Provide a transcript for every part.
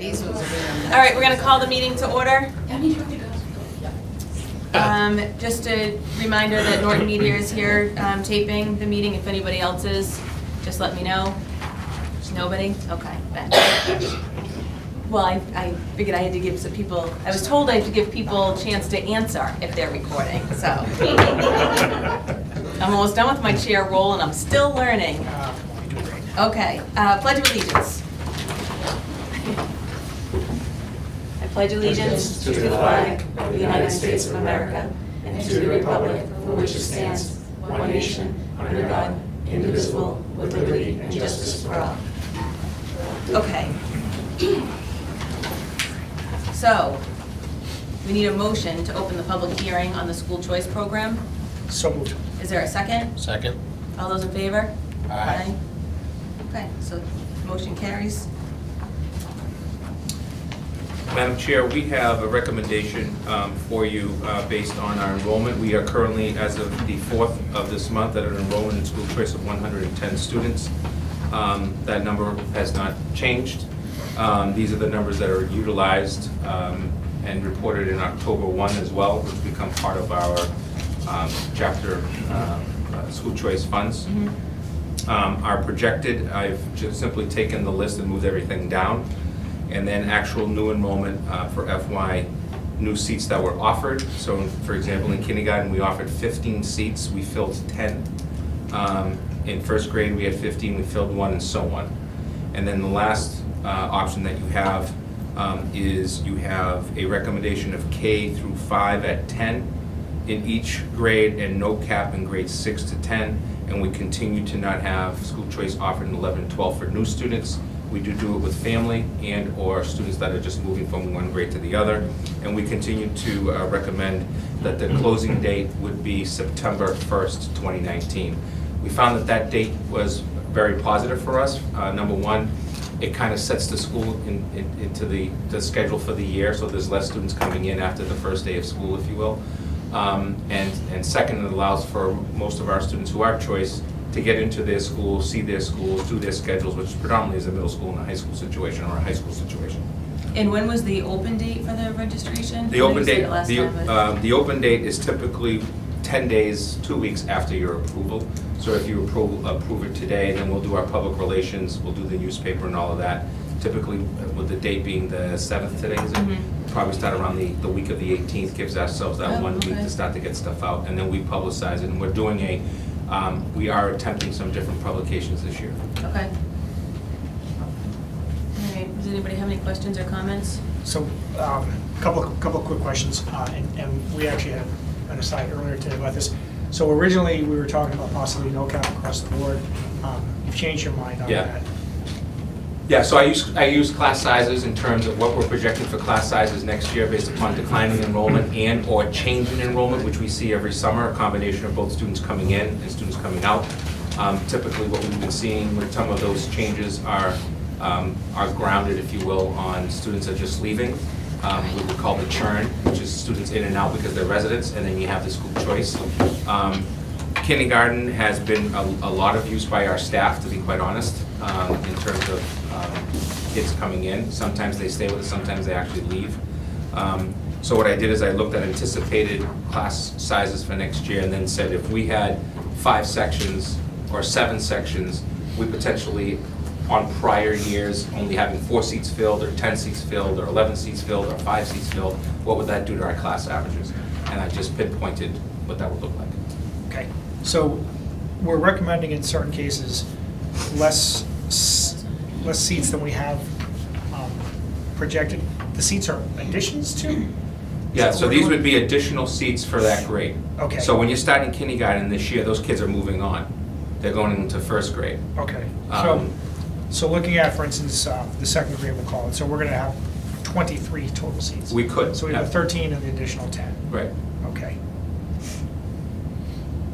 These ones are really. All right, we're gonna call the meeting to order. I need you to go. Just a reminder that Norton Media is here taping the meeting. If anybody else is, just let me know. Nobody? Okay, Ben. Well, I figured I had to give some people, I was told I had to give people a chance to answer if they're recording, so. I'm almost done with my chair roll and I'm still learning. Okay, Pledge of Allegiance. I pledge allegiance to the flag of the United States of America and to the republic for which it stands, one nation, under God, indivisible, with liberty and justice for all. Okay. So, we need a motion to open the public hearing on the school choice program. So moved. Is there a second? Second. All those in favor? Aye. Okay, so motion carries. Madam Chair, we have a recommendation for you based on our enrollment. We are currently, as of the 4th of this month, at an enrollment in school choice of 110 students. That number has not changed. These are the numbers that are utilized and reported in October 1 as well, which become part of our chapter school choice funds. Our projected, I've just simply taken the list and moved everything down. And then actual new enrollment for FY, new seats that were offered. So for example, in kindergarten, we offered 15 seats, we filled 10. In first grade, we had 15, we filled 1, and so on. And then the last option that you have is you have a recommendation of K through 5 at 10 in each grade and no cap in grades 6 to 10. And we continue to not have school choice offered in 11 and 12 for new students. We do it with family and or students that are just moving from one grade to the other. And we continue to recommend that the closing date would be September 1st, 2019. We found that that date was very positive for us. Number one, it kind of sets the school into the schedule for the year, so there's less students coming in after the first day of school, if you will. And second, it allows for most of our students who are choice to get into their schools, see their schools, do their schedules, which predominantly is a middle school and a high school situation or a high school situation. And when was the open date for the registration? The open date, the the open date is typically 10 days, 2 weeks after your approval. So if you approve it today, then we'll do our public relations, we'll do the newspaper and all of that. Typically, with the date being the 7th today, is it? Probably start around the week of the 18th, gives ourselves that 1 week to start to get stuff out, and then we publicize it. And we're doing we are attempting some different publications this year. Okay. All right, does anybody have any questions or comments? So, couple of quick questions, and we actually had an aside earlier today about this. So originally, we were talking about possibly no cap across the board. You've changed your mind on that. Yeah, so I use class sizes in terms of what we're projecting for class sizes next year based upon declining enrollment and or change in enrollment, which we see every summer, a combination of both students coming in and students coming out. Typically what we've been seeing with some of those changes are grounded, if you will, on students that are just leaving. What we call the churn, which is students in and out because they're residents, and then you have the school choice. Kindergarten has been a lot of use by our staff, to be quite honest, in terms of kids coming in. Sometimes they stay with us, sometimes they actually leave. So what I did is I looked at anticipated class sizes for next year and then said if we had 5 sections or 7 sections, we potentially, on prior years, only having 4 seats filled or 10 seats filled or 11 seats filled or 5 seats filled, what would that do to our class averages? And I just pinpointed what that would look like. Okay. So we're recommending in certain cases less seats than we have projected. The seats are additions to? Yeah, so these would be additional seats for that grade. Okay. So when you're starting kindergarten this year, those kids are moving on. They're going into first grade. Okay. Um, So looking at, for instance, the second grade, we'll call it, so we're going to have 23 total seats. We could. So we have yeah. 13 and the additional 10. Right. Okay.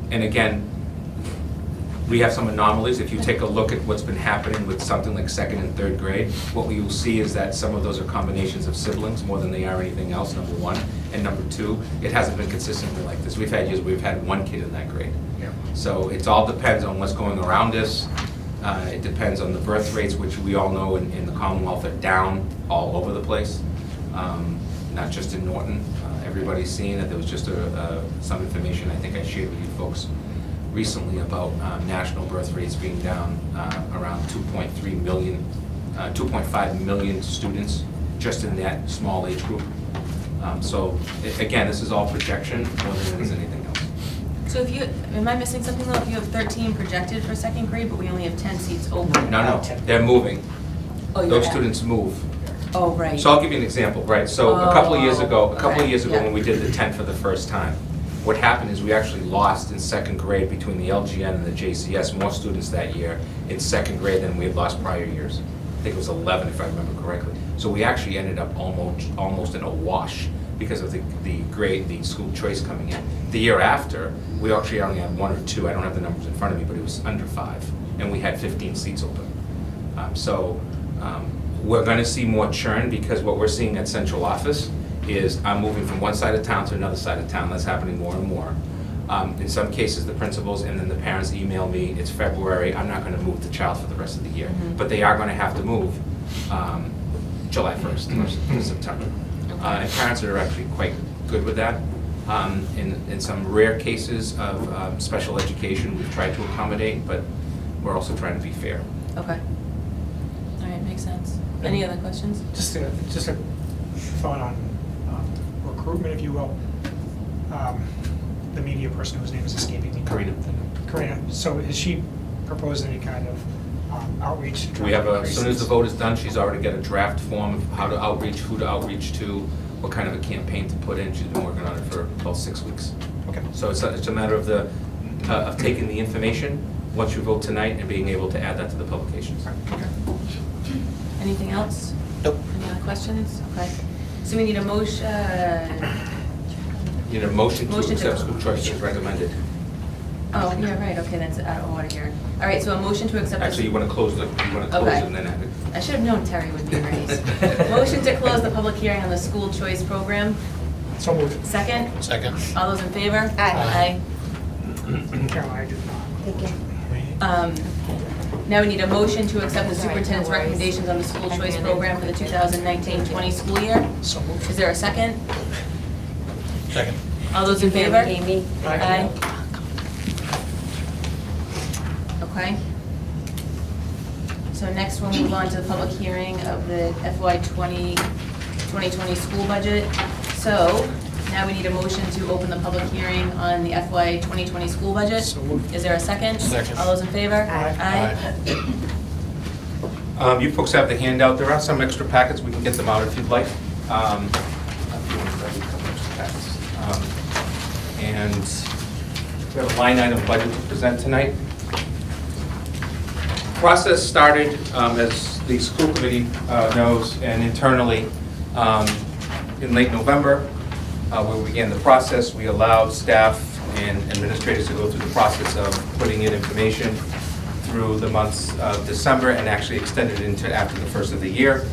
And again, we have some anomalies. If you take a look at what's been happening with something like second and third grade, what we will see is that some of those are combinations of siblings more than they are anything else, number one. And number two, it hasn't been consistently like this. We've had years where we've had 1 kid in that grade. Yeah. So it all depends on what's going around us. It depends on the birth rates, which we all know in the Commonwealth are down all over the place, not just in Norton. Everybody's seeing it. There was just some information I think I shared with you folks recently about national birth rates being down around 2.3 million, 2.5 million students just in that small age group. So again, this is all projection more than it is anything else. So if you, am I missing something though? If you have 13 projected for second grade, but we only have 10 seats open? No, they're moving. Oh, you're Those at- students move. Oh, right. So I'll give you an example, right? So a couple of years ago, okay, yeah. when we did the 10 for the first time, what happened is we actually lost in second grade between the LGN and the JCS more students that year in second grade than we had lost prior years. I think it was 11 if I remember correctly. So we actually ended up almost in a wash because of the school choice coming in. The year after, we actually only had 1 or 2. I don't have the numbers in front of me, but it was under 5, and we had 15 seats open. We're going to see more churn because what we're seeing at central office is I'm moving from one side of town to another side of town. That's happening more and more. In some cases, the principals and then the parents email me, it's February, I'm not going to move the child for the rest of the year. Mhm. But they are going to have to move July 1st or September. And parents are actually quite good with that. In some rare cases of special education, we've tried to accommodate, but we're also trying to be fair. Okay. All right, makes sense. Any other questions? Just a thought on recruitment, if you will. The media person whose name is escaping me. Karina. So has she proposed any kind of outreach? We have as soon as the vote is done, she's already got a draft form of how to outreach, who to outreach to, what kind of a campaign to put in. She's been working on it for about 6 weeks. Okay. So it's a matter of of taking the information once you vote tonight and being able to add that to the publications. Okay. Anything else? Nope. Any other questions? Okay. So we need a motion. You need a motion to Motion to- accept school choice as recommended. Oh, yeah, right, okay, that's out of order here. All right, so a motion to accept. Actually, you want to close it Okay. and then add it. I should have known Terry would be raised. Motion to close the public hearing on the school choice program. So moved. Second? Second. All those in favor? Aye. Caroline, I did not. Thank you. Now we need a motion to accept the superintendent's recommendations on the school choice program for the 2019-20 school year. So moved. Is there a second? Second. All those in favor? Amy. Aye. Okay. So next we'll move on to the public hearing of the FY 2020 school budget. So now we need a motion to open the public hearing on the FY 2020 school budget. So moved. Is there a second? Second. All those in favor? Aye. You folks have the handout. There are some extra packets. We can get them out if you'd like. If you want to grab a couple extra packets. And we have a line item budget to present tonight. Process started, as the school committee knows, and internally in late November, where we began the process. We allowed staff and administrators to go through the process of putting in information through the months of December and actually extended into after the first of the year.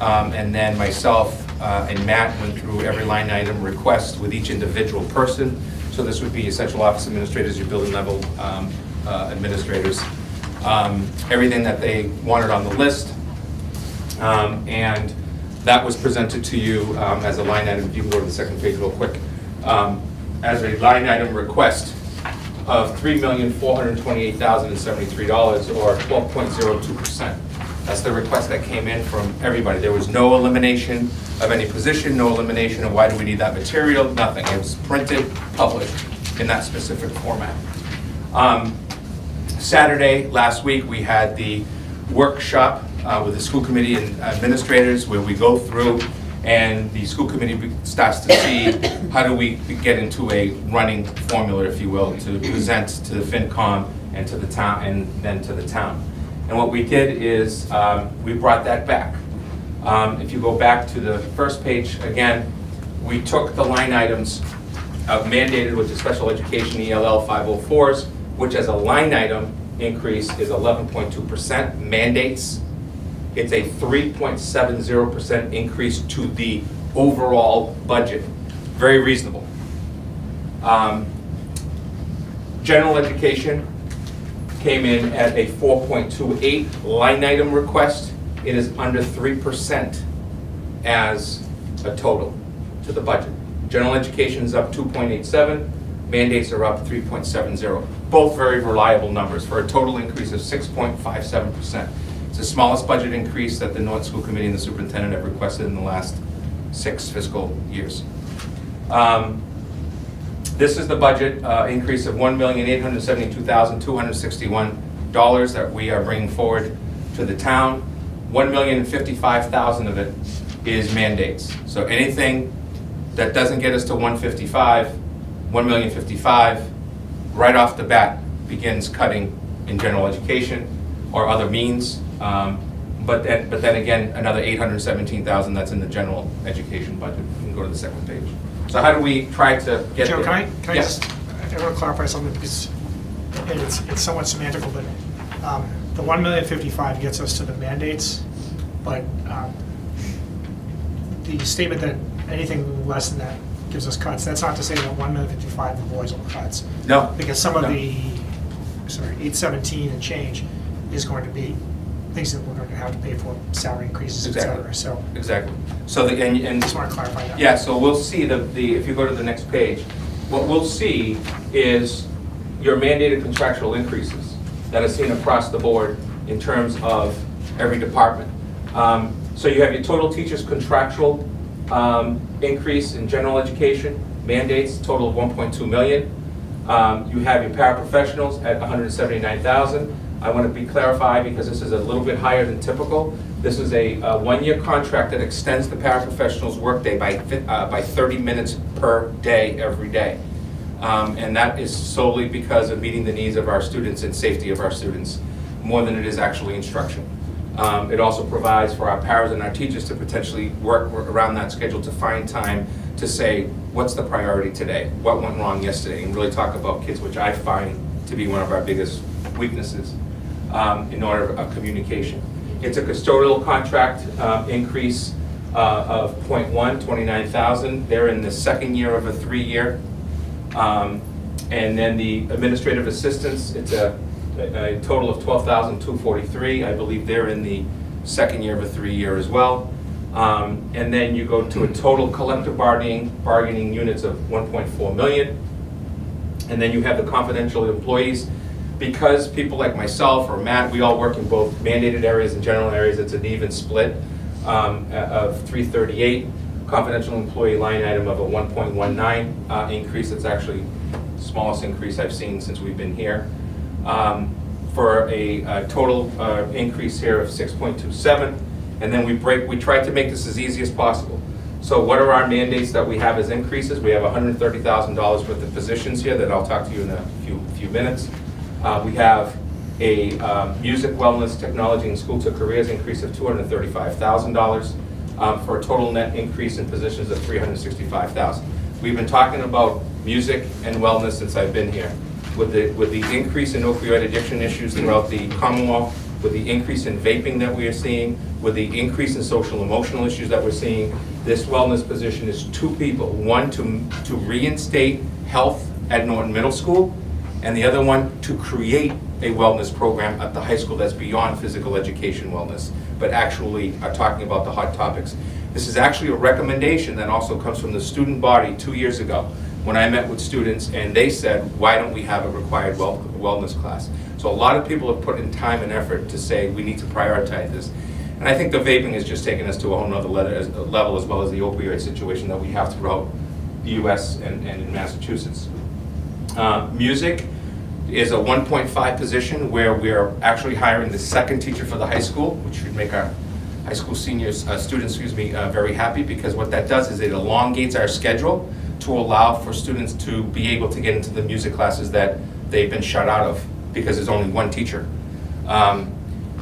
And then myself and Matt went through every line item request with each individual person. So this would be your central office administrators, your building level administrators, everything that they wanted on the list. And that was presented to you as a line item. If you can go to the second page real quick. As a line item request of $3,428,073 or 12.02%. That's the request that came in from everybody. There was no elimination of any position, no elimination of why do we need that material, nothing. It was printed, published in that specific format. Saturday, last week, we had the workshop with the school committee and administrators where we go through and the school committee starts to see how do we get into a running formula, if you will, to present to the FinCom and to the town and then to the town. And what we did is we brought that back. If you go back to the first page again, we took the line items mandated with the special education ELL 504s, which as a line item increase is 11.2% mandates. It's a 3.70% increase to the overall budget. Very reasonable. General education, came in at a 4.28 line item request. It is under 3% as a total to the budget. General education is up 2.87, mandates are up 3.70. Both very reliable numbers for a total increase of 6.57%. It's the smallest budget increase that the Norton School Committee and the superintendent have requested in the last 6 fiscal years. This is the budget increase of $1,872,261 that we are bringing forward to the town. $1,055,000 of it is mandates. So anything that doesn't get us to 1,055,000, right off the bat begins cutting in general education or other means. But then again, another $817,000 that's in the general education budget. You can go to the second page. So how do we try to get Joe, there? can I Yes. just, I want to clarify something because it's somewhat semantical, but the 1,055,000 gets us to the mandates, but the statement that anything less than that gives us cuts, that's not to say that 1,055,000 avoids all the cuts. No. Because some of No. the, 817 and change is going to be things that we're going to have to pay for, salary increases, et Exactly. cetera. So Exactly. So and just want to clarify that. yeah, so we'll see if you go to the next page, what we'll see is your mandated contractual increases that are seen across the board in terms of every department. So you have your total teachers contractual increase in general education, mandates, total of 1.2 million. You have your paraprofessionals at 179,000. I want to be clarified because this is a little bit higher than typical. This is a one-year contract that extends the paraprofessionals' workday by 30 minutes per day, every day. And that is solely because of meeting the needs of our students and safety of our students, more than it is actually instruction. It also provides for our paras and our teachers to potentially work around that schedule to find time to say, what's the priority today? What went wrong yesterday? And really talk about kids, which I find to be one of our biggest weaknesses in order of communication. It's a custodial contract increase of 0.1, 29,000. They're in the second year of a 3-year. And then the administrative assistants, it's a total of 12,243. I believe they're in the second year of a 3-year as well. And then you go to a total collective bargaining units of 1.4 million. And then you have the confidential employees. Because people like myself or Matt, we all work in both mandated areas and general areas, it's an even split of 338. Confidential employee line item of a 1.19 increase. It's actually the smallest increase I've seen since we've been here. For a total increase here of 6.27. And then we try to make this as easy as possible. So what are our mandates that we have as increases? We have $130,000 worth of positions here that I'll talk to you in a few minutes. We have a music, wellness, technology, and school to careers increase of $235,000 for a total net increase in positions of $365,000. We've been talking about music and wellness since I've been here. With the increase in opioid addiction issues throughout the Commonwealth, with the increase in vaping that we are seeing, with the increase in social emotional issues that we're seeing, this wellness position is 2 people. One to reinstate health at Norton Middle School, and the other one to create a wellness program at the high school that's beyond physical education wellness, but actually are talking about the hot topics. This is actually a recommendation that also comes from the student body 2 years ago when I met with students and they said, why don't we have a required wellness class? So a lot of people have put in time and effort to say we need to prioritize this. And I think the vaping has just taken us to a whole nother level as well as the opioid situation that we have throughout the US and in Massachusetts. Music is a 1.5 position where we're actually hiring the second teacher for the high school, which should make our high school students, very happy, because what that does is it elongates our schedule to allow for students to be able to get into the music classes that they've been shut out of because there's only one teacher.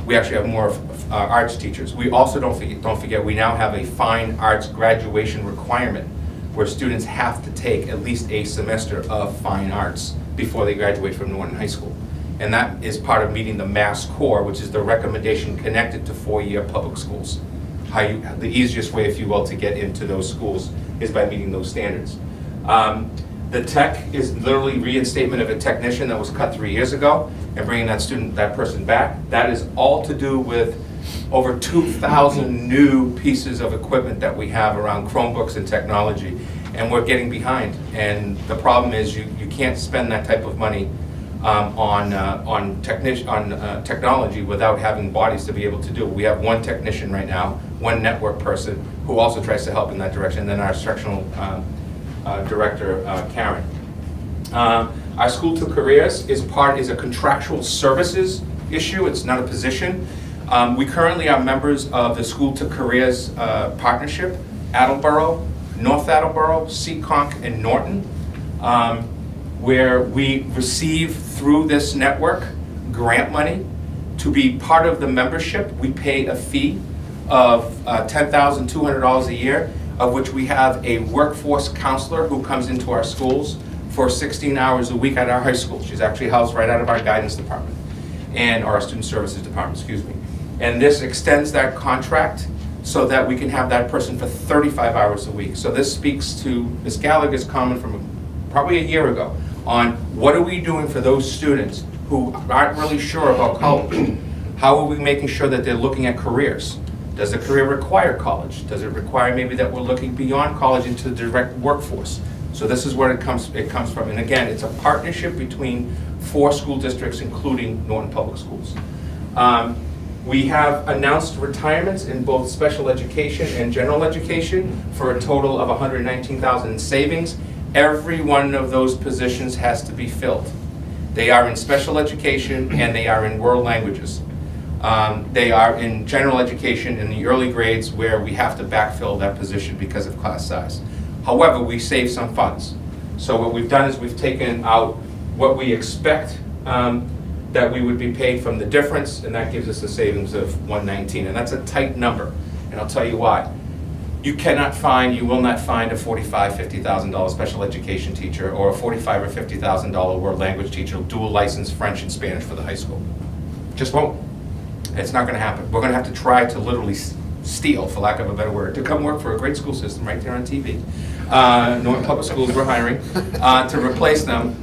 We actually have more arts teachers. We also don't forget we now have a fine arts graduation requirement where students have to take at least a semester of fine arts before they graduate from Norton High School. And that is part of meeting the Mass Core, which is the recommendation connected to 4-year public schools. The easiest way, if you will, to get into those schools is by meeting those standards. The tech is literally reinstatement of a technician that was cut 3 years ago and bringing that person back. That is all to do with over 2,000 new pieces of equipment that we have around Chromebooks and technology, and we're getting behind. And the problem is you can't spend that type of money on technology without having bodies to be able to do it. We have one technician right now, one network person who also tries to help in that direction, and then our instructional director, Karen. Our School to Careers is a contractual services issue. It's not a position. We currently are members of the School to Careers partnership, Attleboro, North Attleboro, Seekonk, and Norton, where we receive through this network grant money. To be part of the membership, we pay a fee of $10,200 a year, of which we have a workforce counselor who comes into our schools for 16 hours a week at our high school. She's actually housed right out of our guidance department, or our student services department, excuse me. And this extends that contract so that we can have that person for 35 hours a week. So this speaks to Ms. Gallagher's comment from probably a year ago on what are we doing for those students who aren't really sure about college? How are we making sure that they're looking at careers? Does the career require college? Does it require maybe that we're looking beyond college into the direct workforce? So this is where it comes from. And again, it's a partnership between 4 school districts, including Norton Public Schools. We have announced retirements in both special education and general education for a total of $119,000 in savings. Every one of those positions has to be filled. They are in special education and they are in world languages. They are in general education in the early grades where we have to backfill that position because of class size. However, we save some funds. So what we've done is we've taken out what we expect that we would be paid from the difference, and that gives us a savings of $119,000, and that's a tight number, and I'll tell you why. You will not find a $45,000, $50,000 special education teacher or a $45,000 or $50,000 world language teacher dual license French and Spanish for the high school. Just won't. It's not gonna happen. We're gonna have to try to literally steal, for lack of a better word, to come work for a great school system right there on TV. Norton Public Schools, we're hiring, to replace them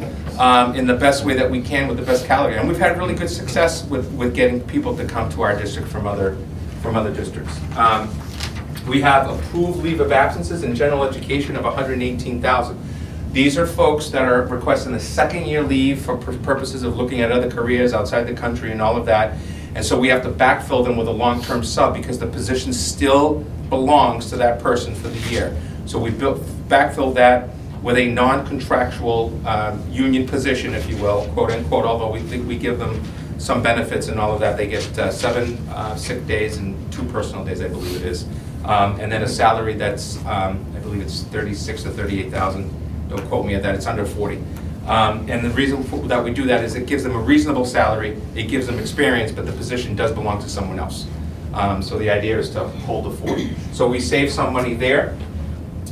in the best way that we can with the best caliber. And we've had really good success with getting people to come to our district from other districts. We have approved leave of absences in general education of $118,000. These are folks that are requesting a second-year leave for purposes of looking at other careers outside the country and all of that. And so we have to backfill them with a long-term sub because the position still belongs to that person for the year. So we backfill that with a non-contractual union position, if you will, quote unquote, although we think we give them some benefits and all of that. They get 7 sick days and 2 personal days, I believe it is. And then a salary that's, I believe it's $36,000 or $38,000. Don't quote me at that, it's under 40. And the reason that we do that is it gives them a reasonable salary, it gives them experience, but the position does belong to someone else. So the idea is to hold the 40. So we save some money there.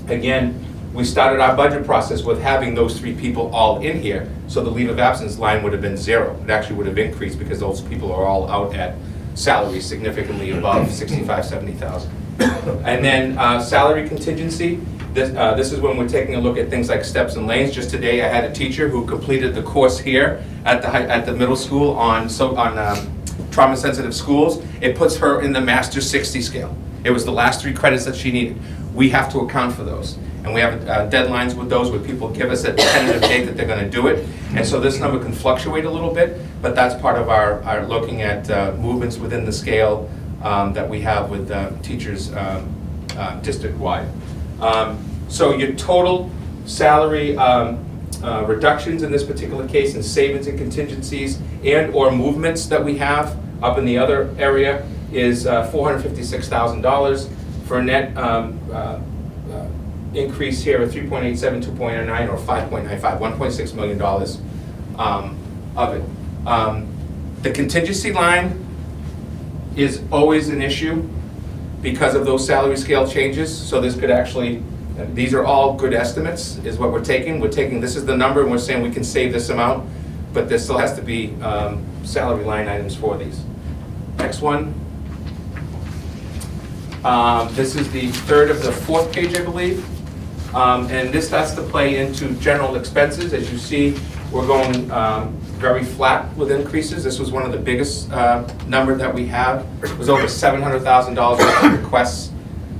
Again, we started our budget process with having those 3 people all in here, so the leave of absence line would have been 0. It actually would have increased because those people are all out at salaries significantly above $65,000, $70,000. And then salary contingency. This is when we're taking a look at things like steps and lanes. Just today, I had a teacher who completed the course here at the middle school on trauma-sensitive schools. It puts her in the Master 60 scale. It was the last 3 credits that she needed. We have to account for those. And we have deadlines with those where people give us a tentative date that they're going to do it. And so this number can fluctuate a little bit, but that's part of our looking at movements within the scale that we have with teachers district-wide. So your total salary reductions in this particular case and savings and contingencies and or movements that we have up in the other area is $456,000 for a net increase here of 3.87, 2.09, or 5.95, $1.6 million of it. The contingency line is always an issue because of those salary scale changes. So this could actually, these are all good estimates is what we're taking. We're taking, this is the number and we're saying we can save this amount, but there still has to be salary line items for these. Next one. This is the 3rd of the 4th page, I believe. And this starts to play into general expenses. As you see, we're going very flat with increases. This was one of the biggest number that we have. It was over $700,000 worth of requests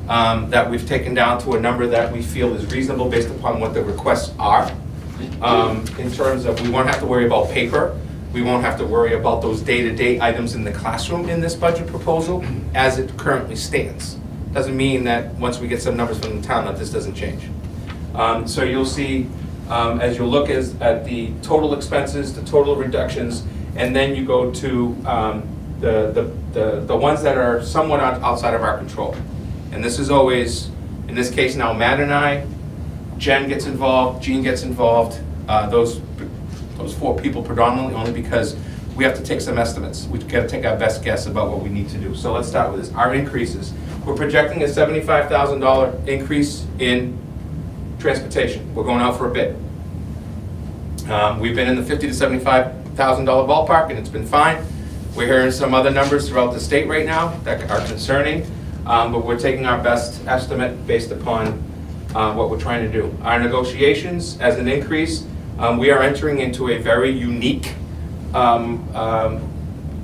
that we've taken down to a number that we feel is reasonable based upon what the requests are. In terms of, we won't have to worry about paper. We won't have to worry about those day-to-day items in the classroom in this budget proposal as it currently stands. Doesn't mean that once we get some numbers from the town that this doesn't change. So you'll see, as you look at the total expenses, the total reductions, and then you go to the ones that are somewhat outside of our control. And this is always, in this case now, Matt and I, Jen gets involved, Jean gets involved, those four people predominantly, only because we have to take some estimates. We've got to take our best guess about what we need to do. So let's start with this. Our increases. We're projecting a $75,000 increase in transportation. We're going out for a bid. We've been in the $50,000 to $75,000 ballpark, and it's been fine. We're hearing some other numbers throughout the state right now that are concerning, but we're taking our best estimate based upon what we're trying to do. Our negotiations, as an increase, we are entering into a very unique,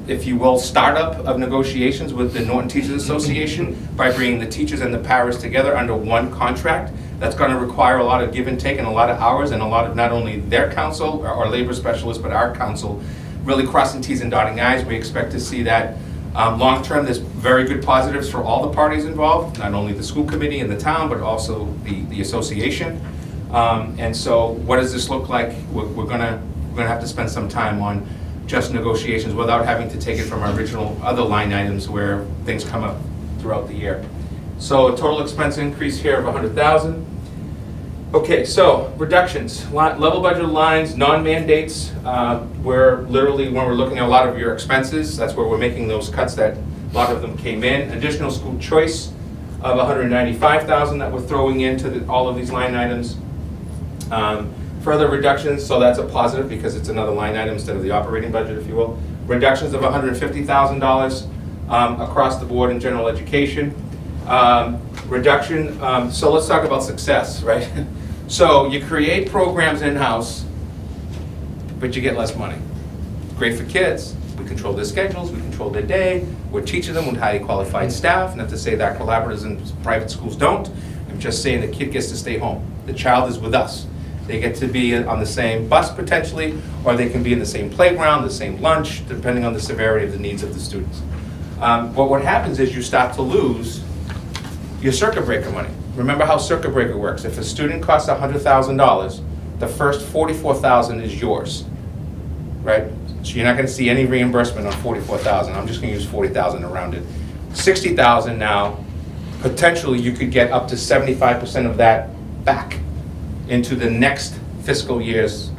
if you will, startup of negotiations with the Norton Teachers Association by bringing the teachers and the paras together under one contract. That's going to require a lot of give and take and a lot of hours and a lot of not only their council or labor specialists, but our council really crossing T's and dotting I's. We expect to see that long term. There's very good positives for all the parties involved, not only the school committee and the town, but also the association. And so what does this look like? We're gonna have to spend some time on just negotiations without having to take it from our original other line items where things come up throughout the year. So a total expense increase here of $100,000. Okay, so reductions, level budget lines, non-mandates, where literally when we're looking at a lot of your expenses, that's where we're making those cuts that a lot of them came in. Additional school choice of $195,000 that we're throwing into all of these line items. Further reductions, so that's a positive because it's another line item instead of the operating budget, if you will. Reductions of $150,000 across the board in general education. Reduction, so let's talk about success, right? So you create programs in-house, but you get less money. Great for kids. We control their schedules, we control their day, we're teaching them with highly qualified staff, not to say that collaboratives in private schools don't. I'm just saying the kid gets to stay home. The child is with us. They get to be on the same bus potentially, or they can be in the same playground, the same lunch, depending on the severity of the needs of the students. But what happens is you start to lose your circuit breaker money. Remember how circuit breaker works. If a student costs $100,000, the first $44,000 is yours, right? So you're not gonna see any reimbursement on $44,000. I'm just gonna use $40,000 around it. $60,000 now, potentially you could get up to 75% of that back into the next fiscal years.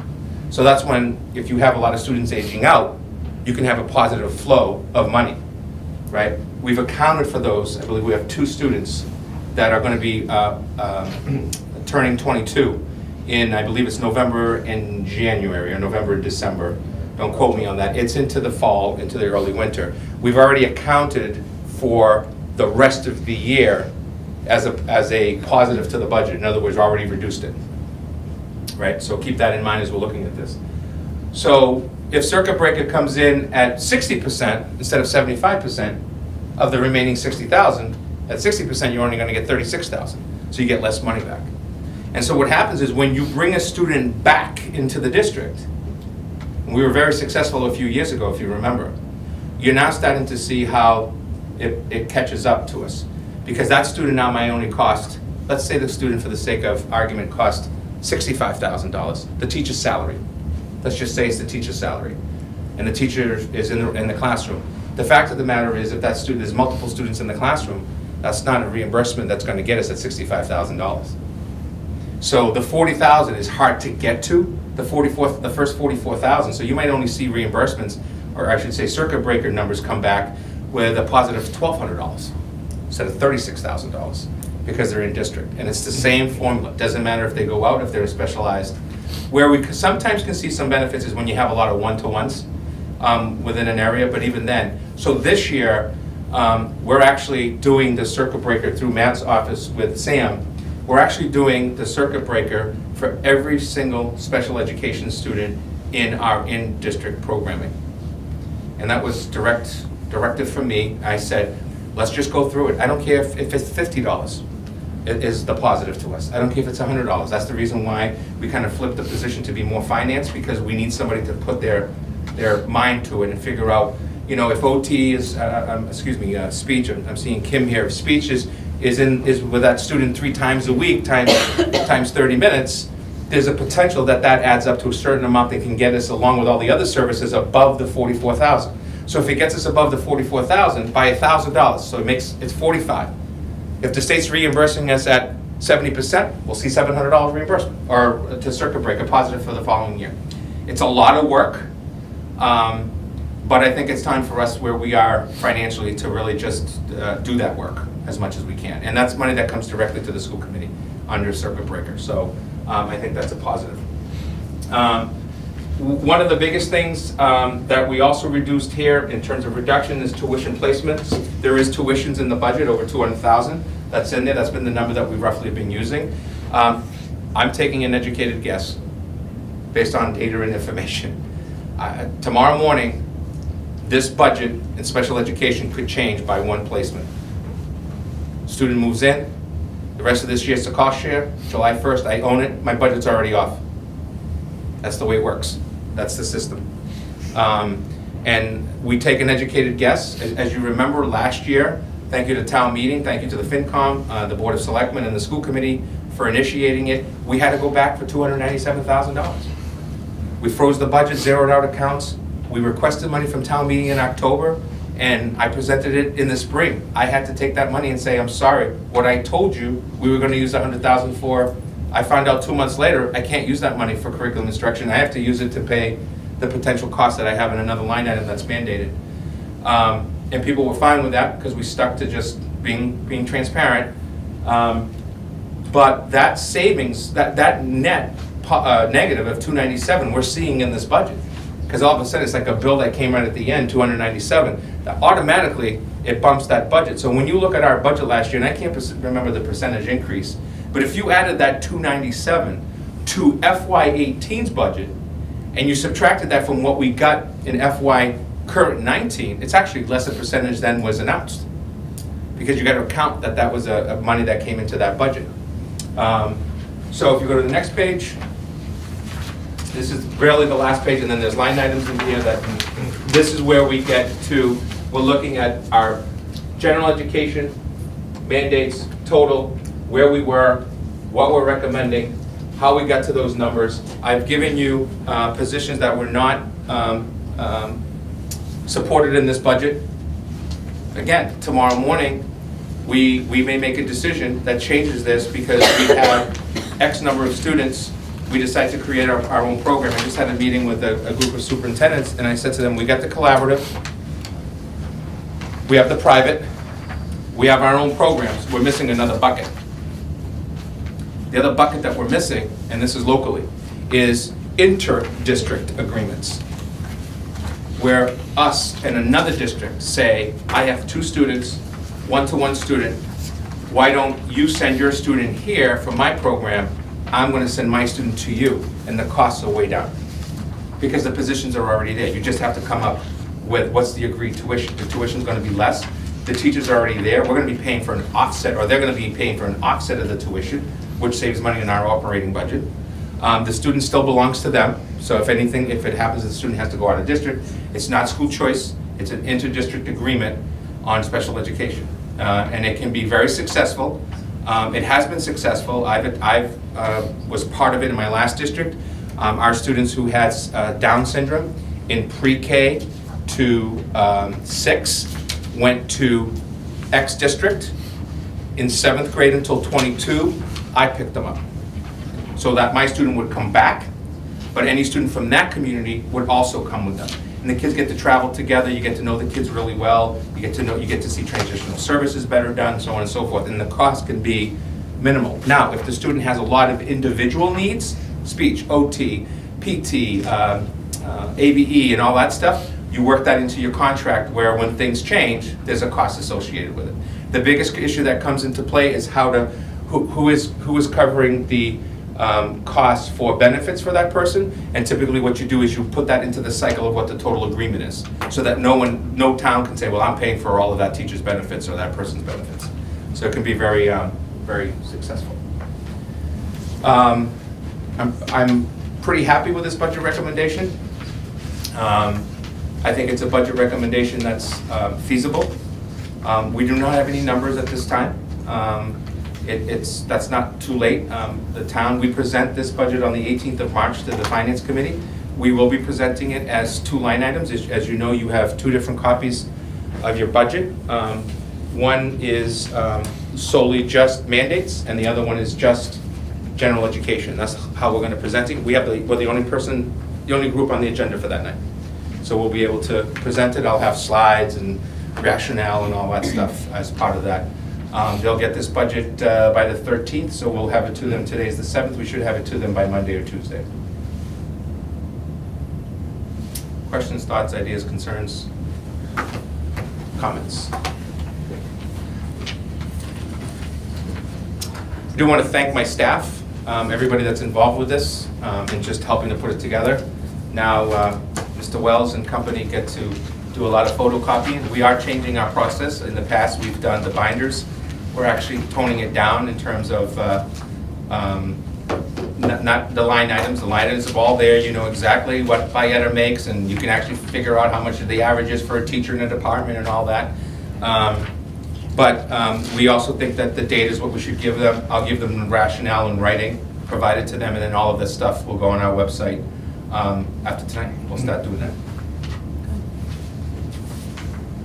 So that's when, if you have a lot of students aging out, you can have a positive flow of money, right? We've accounted for those. I believe we have 2 students that are going to be turning 22 in, I believe it's November and January, or November and December. Don't quote me on that. It's into the fall, into the early winter. We've already accounted for the rest of the year as a positive to the budget. In other words, already reduced it, right? So keep that in mind as we're looking at this. So if circuit breaker comes in at 60% instead of 75% of the remaining 60,000, at 60% you're only going to get 36,000. So you get less money back. And so what happens is when you bring a student back into the district, and we were very successful a few years ago, if you remember, you're now starting to see how it catches up to us. Because that student now might only cost, let's say the student for the sake of argument cost $65,000, the teacher's salary. Let's just say it's the teacher's salary. And the teacher is in the classroom. The fact of the matter is, if that student, there's multiple students in the classroom, that's not a reimbursement that's going to get us at $65,000. So the $40,000 is hard to get to, the first $44,000. So you might only see reimbursements, or I should say circuit breaker numbers come back with a positive $1,200 instead of $36,000 because they're in district. And it's the same formula. It doesn't matter if they go out, if they're specialized. Where we sometimes can see some benefits is when you have a lot of one-to-ones within an area, but even then. So this year, we're actually doing the circuit breaker through Matt's office with Sam we're actually doing the circuit breaker for every single special education student in our in-district programming. And that was directive from me. I said, let's just go through it. I don't care if it's $50. It is the positive to us. I don't care if it's $100. That's the reason why we kind of flipped the position to be more finance, because we need somebody to put their mind to it and figure out, you know, if OT is, speech, I'm seeing Kim here, if speech is with that student 3 times a week, times 30 minutes, there's a potential that adds up to a certain amount that can get us, along with all the other services, above the $44,000. So if it gets us above the $44,000 by $1,000, so it's $45,000. If the state's reimbursing us at 70%, we'll see $700 reimbursement, or to circuit breaker positive for the following year. It's a lot of work, but I think it's time for us where we are financially to really just do that work as much as we can. And that's money that comes directly to the school committee under circuit breaker. So I think that's a positive. One of the biggest things that we also reduced here in terms of reduction is tuition placements. There is tuitions in the budget, over $200,000. That's in there. That's been the number that we've roughly been using. I'm taking an educated guess based on data and information. Tomorrow morning, this budget in special education could change by 1 placement. Student moves in, the rest of this year's the cost share, July 1st, I own it, my budget's already off. That's the way it works. That's the system. And we take an educated guess. As you remember last year, thank you to town meeting, thank you to the FinCom, the Board of Selectmen and the school committee for initiating it. We had to go back for $297,000. We froze the budget, zeroed out accounts. We requested money from town meeting in October, and I presented it in the spring. I had to take that money and say, I'm sorry, what I told you we were gonna use $100,000 for, I found out 2 months later, I can't use that money for curriculum instruction. I have to use it to pay the potential cost that I have in another line item that's mandated. And people were fine with that because we stuck to just being transparent. But that savings, that net negative of 297 we're seeing in this budget. Because all of a sudden it's like a bill that came right at the end, 297. That automatically, it bumps that budget. So when you look at our budget last year, and I can't remember the percentage increase, but if you added that 297 to FY18's budget, and you subtracted that from what we got in FY current 19, it's actually less a percentage than was announced. Because you got to account that that was a money that came into that budget. So if you go to the next page, this is really the last page, and then there's line items in here that, this is where we get to, we're looking at our general education, mandates, total, where we were, what we're recommending, how we got to those numbers. I've given you positions that were not supported in this budget. Again, tomorrow morning, we may make a decision that changes this because we have X number of students. We decide to create our own program. I just had a meeting with a group of superintendents, and I said to them, we got the collaborative, we have the private, we have our own programs. We're missing another bucket. The other bucket that we're missing, and this is locally, is inter-district agreements, where us and another district say, I have 2 students, one-to-one student, why don't you send your student here for my program, I'm gonna send my student to you, and the costs are way down. Because the positions are already there, you just have to come up with what's the agreed tuition. The tuition's gonna be less, the teacher's already there, we're gonna be paying for an offset, or they're gonna be paying for an offset of the tuition, which saves money in our operating budget. The student still belongs to them, so if anything, if it happens that the student has to go out of district, it's not school choice, it's an inter-district agreement on special education. And it can be very successful. It has been successful. I've was part of it in my last district. Our students who had Down syndrome in pre-K to 6 went to X district. In 7th grade until 22, I picked them up. So that my student would come back, but any student from that community would also come with them. And the kids get to travel together, you get to know the kids really well, you get to see transitional services better done, so on and so forth, and the cost can be minimal. Now, if the student has a lot of individual needs, speech, OT, PT, ABE, and all that stuff, you work that into your contract where when things change, there's a cost associated with it. The biggest issue that comes into play is who is covering the costs for benefits for that person, and typically what you do is you put that into the cycle of what the total agreement is, so that no town can say, well, I'm paying for all of that teacher's benefits or that person's benefits. So it can be very, very successful. I'm pretty happy with this budget recommendation. I think it's a budget recommendation that's feasible. We do not have any numbers at this time. That's not too late. The town, we present this budget on the 18th of March to the Finance Committee. We will be presenting it as 2 line items. As you know, you have 2 different copies of your budget. One is solely just mandates, and the other one is just general education. That's how we're going to present it. We're the only group on the agenda for that night. So we'll be able to present it. I'll have slides and rationale and all that stuff as part of that. They'll get this budget by the 13th, so we'll have it to them. Today's the 7th. We should have it to them by Monday or Tuesday. Questions, thoughts, ideas, concerns, comments? I do want to thank my staff, everybody that's involved with this, and just helping to put it together. Now, Mr. Wells and company get to do a lot of photocopying. We are changing our process. In the past, we've done the binders. We're actually toning it down in terms of not the line items. The line items are all there. You know exactly what Bietta makes, and you can actually figure out how much the average is for a teacher in a department and all that. But we also think that the data is what we should give them. I'll give them the rationale in writing provided to them, and then all of this stuff will go on our website after tonight. We'll start doing that.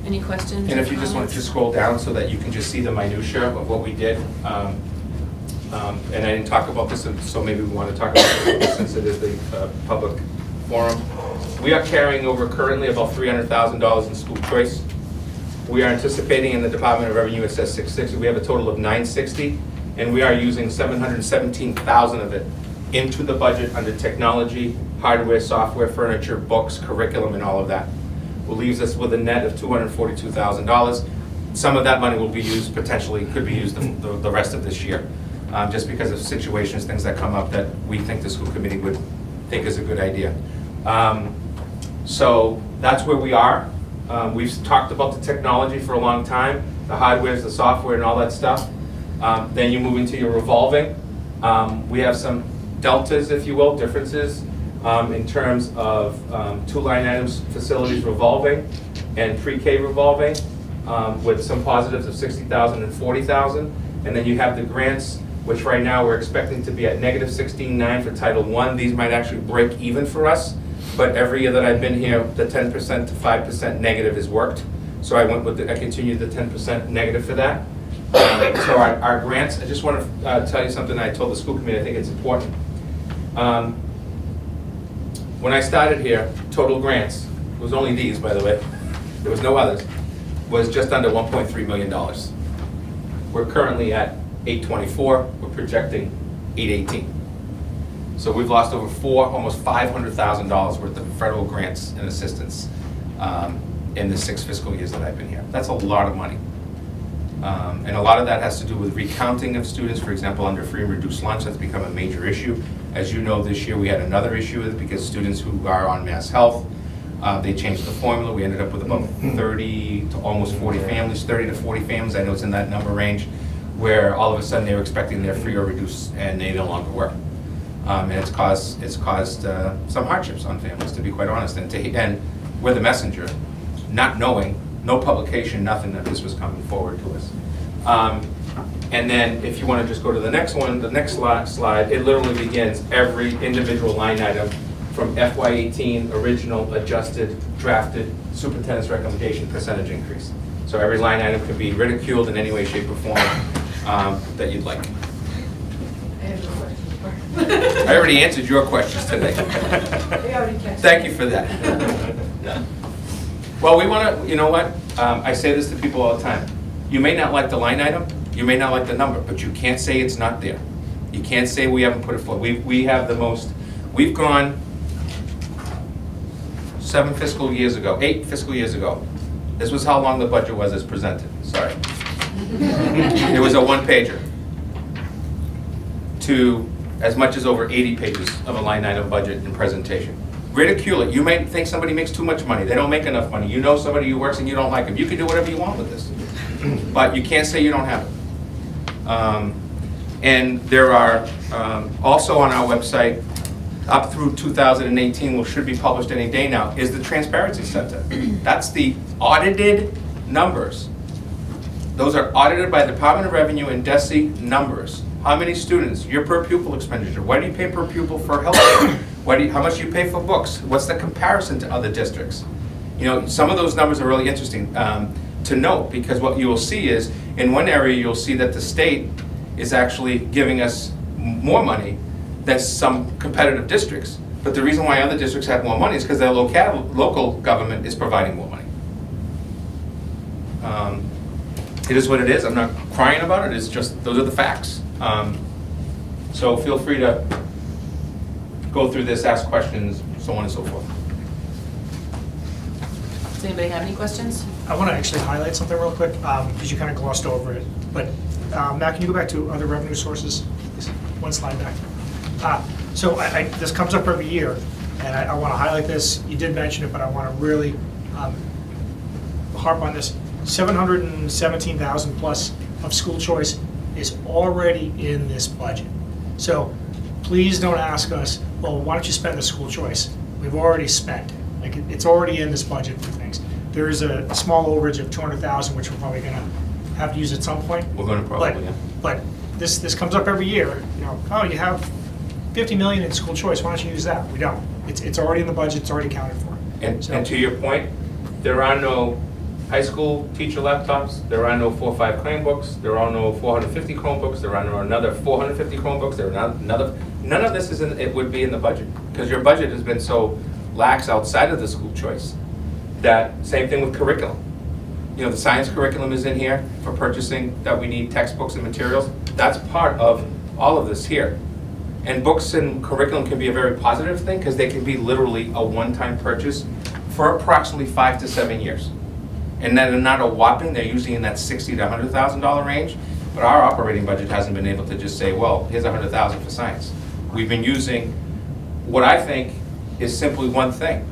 Any questions? And or if you just want to comments? just scroll down so that you can just see the minutia of what we did. And I didn't talk about this, so maybe we want to talk about it since it is the public forum. We are carrying over currently about $300,000 in school choice. We are anticipating in the Department of Revenue, it says 660. We have a total of 960, and we are using 717,000 of it into the budget under technology, hardware, software, furniture, books, curriculum, and all of that. Will leaves us with a net of $242,000. Some of that money will be used, potentially could be used the rest of this year, just because of situations, things that come up that we think the school committee would think is a good idea. So that's where we are. We've talked about the technology for a long time, the hardware, the software, and all that stuff. Then you move into your revolving. We have some deltas, if you will, differences in terms of 2 line items, facilities revolving and pre-K revolving, with some positives of $60,000 and $40,000. And then you have the grants, which right now we're expecting to be at negative $16.9 for Title I. These might actually break even for us, but every year that I've been here, the 10% to 5% negative has worked. So I continued the 10% negative for that. So our grants, I just want to tell you something I told the school committee, I think it's important. When I started here, total grants, it was only these, by the way, there was no others, was just under $1.3 million. We're currently at 824, we're projecting 818. So we've lost over almost $500,000 worth of federal grants and assistance in the 6 fiscal years that I've been here. That's a lot of money. And a lot of that has to do with recounting of students, for example, under free and reduced lunch. That's become a major issue. As you know, this year we had another issue with it because students who are on Mass Health, they changed the formula. We ended up with about 30 to almost 40 families, 30 to 40 families, I know it's in that number range, where all of a sudden they were expecting their free or reduced and they no longer were. And it's caused some hardships on families, to be quite honest. And we're the messenger, not knowing, no publication, nothing, that this was coming forward to us. And then if you want to just go to the next one, the next slide, it literally begins every individual line item from FY18, original, adjusted, drafted, superintendent's recommendation, percentage increase. So every line item can be ridiculed in any way, shape, or form that you'd like. I have no questions. I already answered your questions today. We already catch. Thank you for that. Well, we want to, you know what? I say this to people all the time. You may not like the line item, you may not like the number, but you can't say it's not there. You can't say we haven't put it forward. We have the most, we've gone 8 fiscal years ago. This was how long the budget was as presented, sorry. It was a 1-pager. to as much as over 80 pages of a line item budget and presentation. Ridicule it. You may think somebody makes too much money. They don't make enough money. You know somebody who works and you don't like them. You can do whatever you want with this. But you can't say you don't have it. And there are also on our website, up through 2018, which should be published any day now, is the Transparency Center. That's the audited numbers. Those are audited by the Department of Revenue and DESE numbers. How many students, your per pupil expenditure, what do you pay per pupil for healthcare? How much do you pay for books? What's the comparison to other districts? You know, some of those numbers are really interesting to note, because what you will see is, in one area you'll see that the state is actually giving us more money than some competitive districts. But the reason why other districts have more money is because their local government is providing more money. It is what it is. I'm not crying about it. It's just, those are the facts. So feel free to go through this, ask questions, so on and so forth. Does anybody have any questions? I want to actually highlight something real quick, because you kind of glossed over it. But Matt, can you go back to other revenue sources? Just one slide back. So this comes up every year, and I want to highlight this. You did mention it, but I want to really harp on this. 717,000 plus of school choice is already in this budget. So please don't ask us, well, why don't you spend the school choice? We've already spent it. Like, it's already in this budget for things. There is a small overage of 200,000, which we're probably gonna have to use at some point. We're going to probably, yeah. But this comes up every year, you know, oh, you have 50 million in school choice, why don't you use that? We don't. It's already in the budget, it's already accounted for. And So- to your point, there are no high school teacher laptops, there are no 4 or 5 Chromebooks, there are no 450 Chromebooks, there are no another 450 Chromebooks, there are not another, none of this is in, it would be in the budget, because your budget has been so lax outside of the school choice. That, same thing with curriculum. You know, the science curriculum is in here for purchasing, that we need textbooks and materials. That's part of all of this here. And books and curriculum can be a very positive thing, because they can be literally a one-time purchase for approximately 5 to 7 years. And then they're not a whopping, they're usually in that $60,000 to $100,000 range. But our operating budget hasn't been able to just say, well, here's $100,000 for science. We've been using what I think is simply one thing.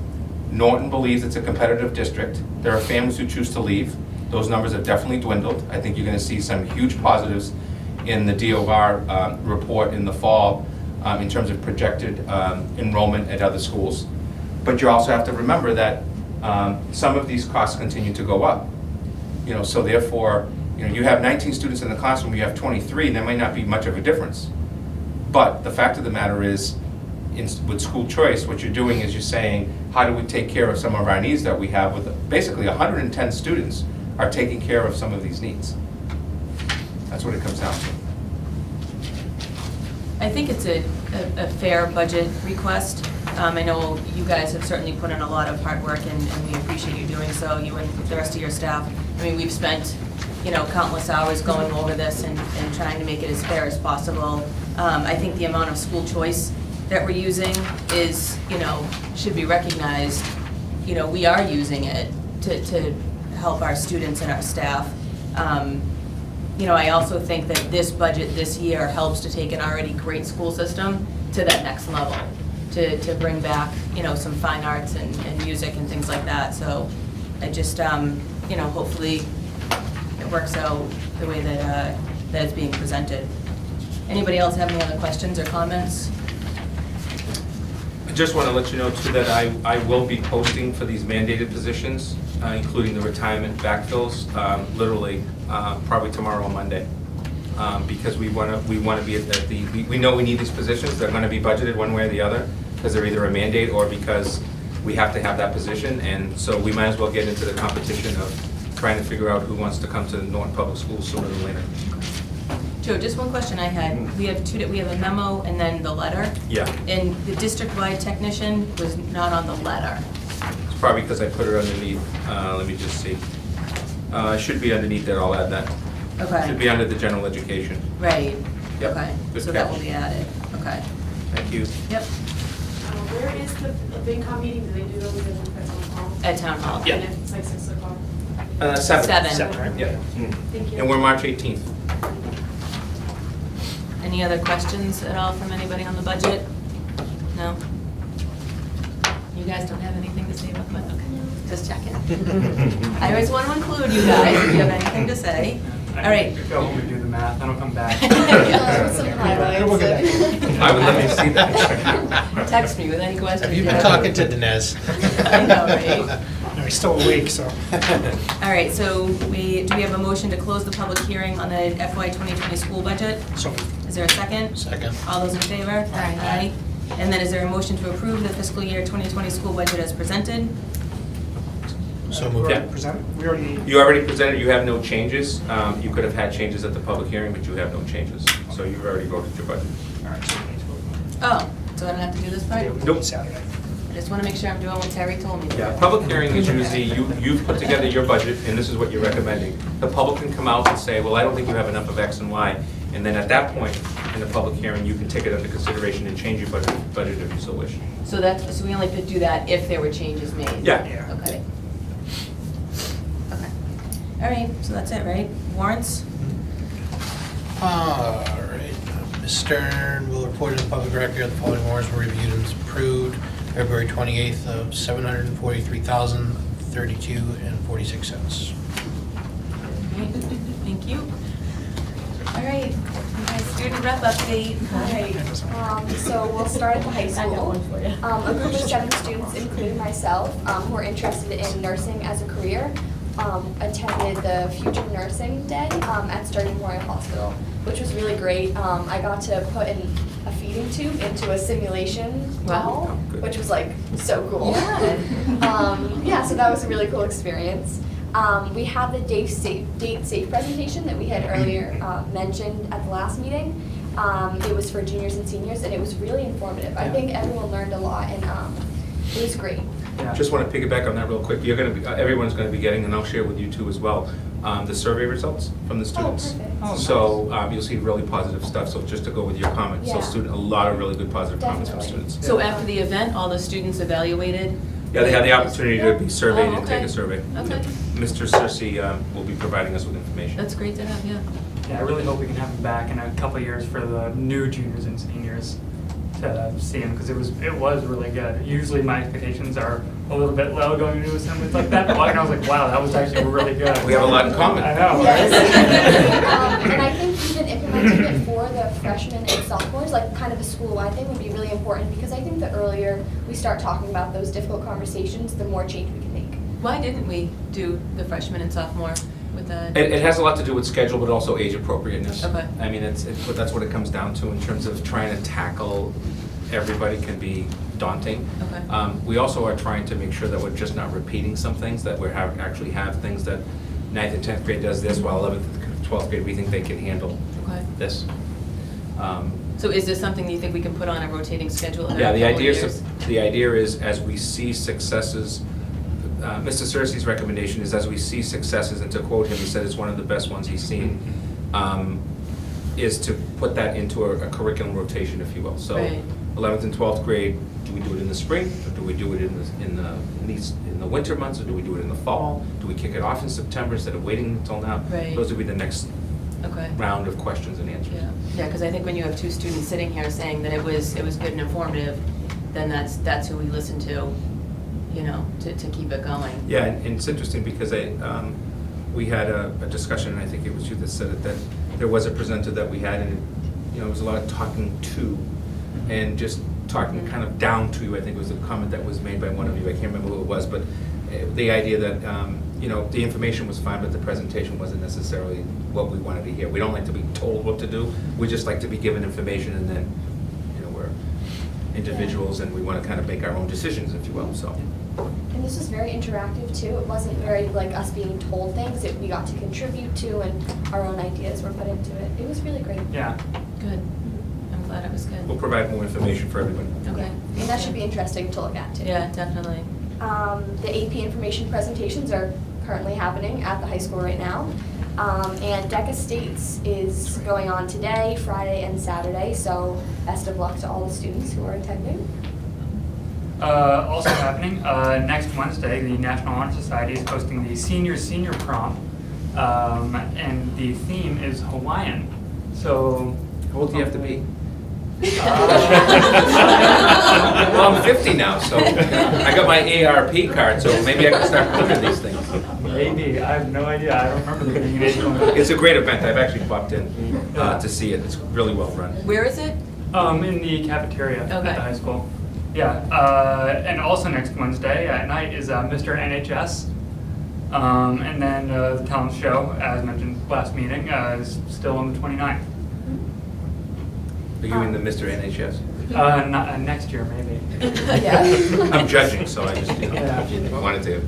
Norton believes it's a competitive district. There are families who choose to leave. Those numbers have definitely dwindled. I think you're going to see some huge positives in the DOR report in the fall in terms of projected enrollment at other schools. But you also have to remember that some of these costs continue to go up. You know, so therefore, you know, you have 19 students in the classroom, you have 23, and there might not be much of a difference. But the fact of the matter is, with school choice, what you're doing is you're saying, how do we take care of some of our needs that we have with basically 110 students are taking care of some of these needs. That's what it comes down to. I think it's a fair budget request. I know you guys have certainly put in a lot of hard work, and we appreciate you doing so, you and the rest of your staff. I mean, we've spent, you know, countless hours going over this and trying to make it as fair as possible. I think the amount of school choice that we're using is, you know, should be recognized. You know, we are using it to help our students and our staff. You know, I also think that this budget this year helps to take an already great school system to that next level, to bring back, you know, some fine arts and music and things like that. So I just, you know, hopefully it works out the way that it's being presented. Anybody else have any other questions or comments? I just want to let you know too that I will be posting for these mandated positions, including the retirement backfills, literally probably tomorrow or Monday, because we want to be at we know we need these positions. They're going to be budgeted one way or the other, because they're either a mandate or because we have to have that position, and so we might as well get into the competition of trying to figure out who wants to come to the Norton Public Schools sooner than later. Joe, just one question I had. We have a memo and then the letter. Yeah. And the district-wide technician was not on the letter. It's probably because I put it underneath. Let me just see. It should be underneath there. I'll add that. Okay. Should be under the general education. Right. Yep. Okay. Good So that catch. will be added. Okay. Thank you. Yep. Where is the VinCom meeting? Do they do those at Town Hall? At Town Hall. Yeah. And it's like 6 o'clock? 7. Seven. Seven, right? Yeah. Thank you. And we're March 18th. Any other questions at all from anybody on the budget? No? You guys don't have anything to say about the budget? Okay, just checking. I always want to include you guys if you have anything to say. All right. Go home and do the math, then I'll come back. Some highlights. We'll get back. I would love to see that. Text me with any questions. Have you been talking to Dinesh? I know, right? No, he's still awake, so. All right, so do we have a motion to close the public hearing on the FY 2020 school budget? So, Is there a second? Second. All those in favor? Aye. And then is there a motion to approve the fiscal year 2020 school budget as presented? So we moved. already presented, we already, You already presented, you have no changes. You could have had changes at the public hearing, but you have no changes. So you've already voted your budget. all right, so we need to vote. Oh, so I don't have to do this part? Yeah, we'll do Nope. it Saturday. I just want to make sure I'm doing what Terry told me to do. Yeah, public hearing is usually, you've put together your budget, and this is what you're recommending. The public can come out and say, well, I don't think you have enough of X and Y. And then at that point, in the public hearing, you can take it under consideration and change your budget if you so wish. So so we only could do that if there were changes made? Yeah. Yeah. Okay. Okay. All right, so that's it, right? Warrants? All right. Ms. Stern will report in the public record the following warrants were reviewed and approved February 28th of $743,032.46. Thank you. All right, you guys, student rep update. Alright, so we'll start at the high school. A group of 7 students, including myself, who are interested in nursing as a career, attended the Future Nursing Day at Sturgeon Memorial Hospital, which was really great. I got to put in a feeding tube into a simulation Wow. ball, Oh, good. which was like so cool. Yeah. Yeah, so that was a really cool experience. We had the date safe presentation that we had earlier mentioned at the last meeting. It was for juniors and seniors, and it was really informative. I think everyone learned a lot, and it was great. Just want to piggyback on that real quick. You're going to be, everyone's going to be getting, and I'll share with you too as well, the survey results from the students. perfect. Oh, So you'll see really positive stuff. So just to go with your comment, so Yeah. a lot of really good positive comments from Definitely. students. So after the event, all the students evaluated? Yeah, they had the opportunity to be surveyed Oh, and take okay. a survey. Okay. Mr. Cersey will be providing us with information. That's great to have, yeah. Yeah, I really hope we can have him back in a couple of years for the new juniors and seniors to see him, because it was really good. Usually my expectations are a little bit low going into assemblies like that, but I was like, wow, that was actually really good. We have a lot in common. I know, Yes. right? And I think even implementing it for the freshmen and sophomores, like kind of a school-wide thing, would be really important, because I think the earlier we start talking about those difficult conversations, the more change we can make. Why didn't we do the freshman and sophomore with the? It has a lot to do with schedule, but also age appropriateness. Okay. I mean, but that's what it comes down to in terms of trying to tackle everybody can be daunting. Okay. We also are trying to make sure that we're just not repeating some things, that we actually have things that 9th and 10th grade does this, while 11th and 12th grade, we think they can handle Okay. this. So is this something you think we can put on a rotating schedule in a Yeah, couple of years? the idea is as we see successes, Mr. Cersey's recommendation is as we see successes, and to quote him, he said it's one of the best ones he's seen, is to put that into a curriculum rotation, if you will. So Right. 11th and 12th grade, do we do it in the spring, or do we do it in the winter months, or do we do it in the fall? Do we kick it off in September instead of waiting until now? Right. Those would be the next Okay. round of questions and answers. Yeah, yeah, because I think when you have 2 students sitting here saying that it was good and informative, then that's who we listen to, you know, to keep it going. Yeah, and it's interesting because we had a discussion, and I think it was you that said it, that there was a presenter that we had, and it was a lot of talking to, and just talking kind of down to, I think was a comment that was made by one of you, I can't remember who it was, but the idea that, the information was fine, but the presentation wasn't necessarily what we wanted to hear. We don't like to be told what to do, we just like to be given information, and then, we're individuals, and we want to kind of make our own decisions, if you will, so. And this was very interactive too. It wasn't very like us being told things that we got to contribute to, and our own ideas were put into it. It was really great. Yeah. Good. I'm glad it was good. We'll provide more information for everybody. Okay. And that should be interesting to look at too. Yeah, definitely. The AP information presentations are currently happening at the high school right now. And DECA States is going on today, Friday, and Saturday, so best of luck to all the students who are attending. Also happening, next Wednesday, the National Honor Society is hosting the Senior Prom, and the theme is Hawaiian. So How old do you have to be? Uh, Well, I'm 50 now, so I got my ARP card, so maybe I can start looking at these things. Maybe, I have no idea, I don't remember the beginning age limit. It's a great event. I've actually popped in to see it. It's really well run. Where is it? In the cafeteria at Okay. the high school. Yeah, and also next Wednesday at night is Mr. NHS. And then the talent show, as mentioned last meeting, is still on the 29th. Are you in the Mr. NHS? Next year, maybe. Yeah. I'm judging, so I just, Yeah. wanted to, A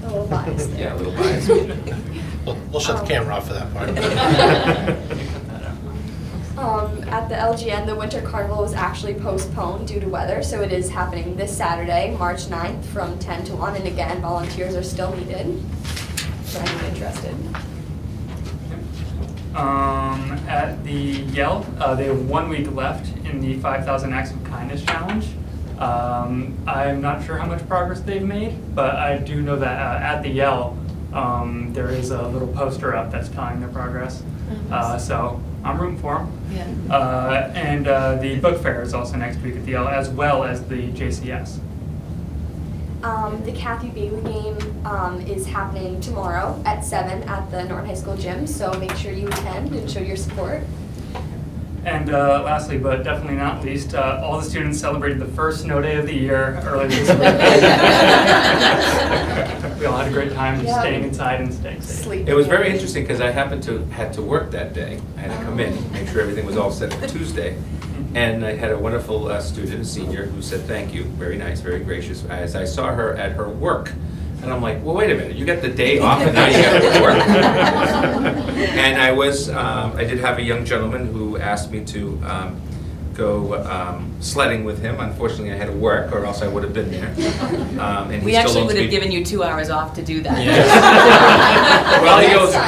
little biased there. yeah, a little biased. We'll shut the camera off for that part. At the LGN, the Winter Carnival was actually postponed due to weather, so it is happening this Saturday, March 9th, from 10 to 1, and again, volunteers are still needed, for anyone interested. At the Yale, they have 1 week left in the 5,000 Acts of Kindness Challenge. I'm not sure how much progress they've made, but I do know that at the Yale, there is a little poster up that's telling their progress. So I'm rooting for them. Yeah. And the book fair is also next week at the Yale, as well as the JCS. The Kathy Bailey game is happening tomorrow at 7 at the Norton High School gym, so make sure you attend and show your support. And lastly, but definitely not least, all the students celebrated the first snow day of the year earlier this week. We all had a great time Yeah. staying inside and staying safe. Sleep. It was very interesting because I had to work that day. I had to come in, make sure everything was all set for Tuesday. And I had a wonderful student, a senior, who said thank you, very nice, very gracious, as I saw her at her work. And I'm like, well, wait a minute, you got the day off and now you got to work. And I did have a young gentleman who asked me to go sledding with him. Unfortunately, I had to work, or else I would have been there. And We he still actually owes would have me- given you 2 hours off to do that. Well,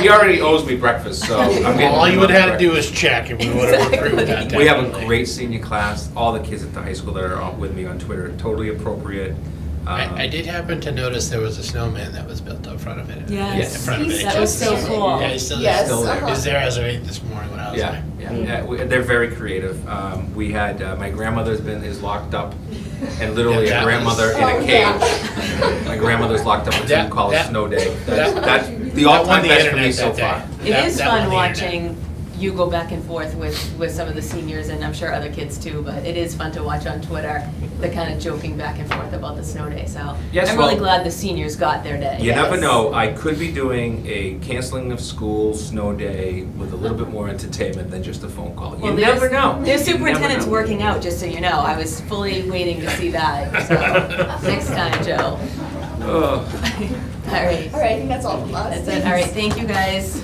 he already owes me breakfast, so I'm getting. All you would have had to do breakfast. is check and we would have approved that. We have a definitely. great senior class. All the kids at the high school that are on with me on Twitter, totally appropriate. I did happen to notice there was a snowman that was built up front of it. Yes. Yeah, in front of it. That was so cool. Yeah, he's still Yes, there. uh-huh. He was there as of 8 this morning when I was Yeah, there. they're very creative. We had, my grandmother's is locked up, and literally Yeah, a that grandmother was- in a Oh, cage. My grandmother's locked up until we That- call it that- snow day. that- That's the that won all-time the best for me internet so that day. far. It is That won fun the watching you go back and forth with some of the seniors, and I'm sure other kids too, but it is fun to watch on Twitter, the kind of joking back and forth about the snow day, so. Yes, I'm really well- glad the seniors got their day. You never Yes. know, I could be doing a canceling of school snow day with a little bit more entertainment than just a phone call. You Well, never know. Their You never superintendent's know. working out, just so you know. I was fully waiting to see that, so next time, Joe. Oh. All right. All right, I think that's all from us. That's it. All right, thank you, guys.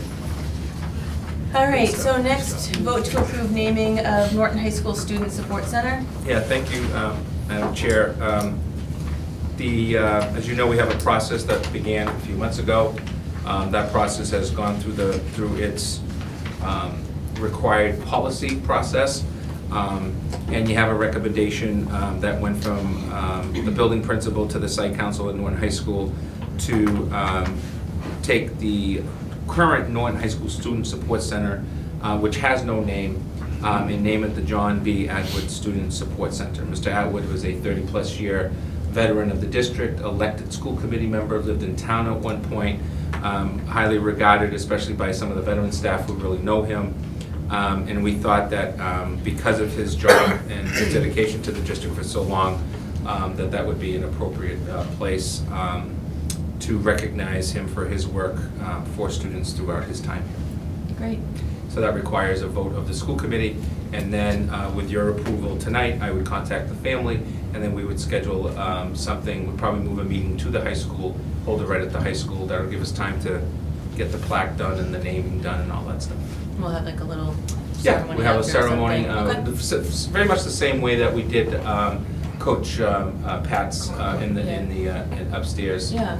All right, so next, vote to approve naming of Norton High School Student Support Center. Yeah, thank you, Madam Chair. As you know, we have a process that began a few months ago. That process has gone through its required policy process. And you have a recommendation that went from the building principal to the site council at Norton High School to take the current Norton High School Student Support Center, which has no name, and name it the John B. Atwood Student Support Center. Mr. Atwood was a 30-plus year veteran of the district, elected school committee member, lived in town at one point, highly regarded, especially by some of the veteran staff who really know him. And we thought that because of his job and his dedication to the district for so long, that would be an appropriate place to recognize him for his work for students throughout his time. Great. So that requires a vote of the school committee, and then with your approval tonight, I would contact the family, and then we would schedule something, we'd probably move a meeting to the high school, hold it right at the high school. That'll give us time to get the plaque done and the naming done and all that stuff. We'll have like a little Yeah, ceremony we have a after or ceremony, something. Okay. very much the same way that we did Coach Pat's in upstairs. Yeah.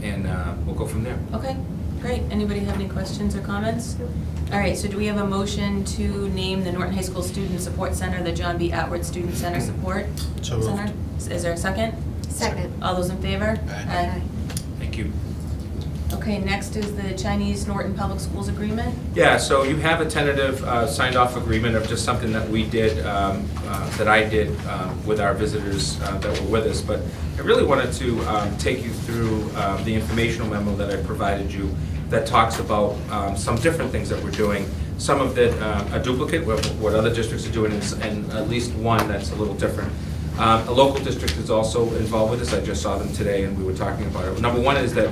And we'll go from there. Okay, great. Anybody have any questions or comments? All right, so do we have a motion to name the Norton High School Student Support Center the John B. Atwood Student Center Support So moved. Center? Is there a second? Second. All those in favor? Aye. Thank you. Okay. Okay, next is the Chinese Norton Public Schools Agreement. Yeah, so you have a tentative signed off agreement of just something that we did, that I did with our visitors that were with us, but I really wanted to take you through the informational memo that I provided you that talks about some different things that we're doing. Some of it a duplicate, what other districts are doing, and at least one that's a little different. A local district is also involved with this. I just saw them today and we were talking about it. Number one is that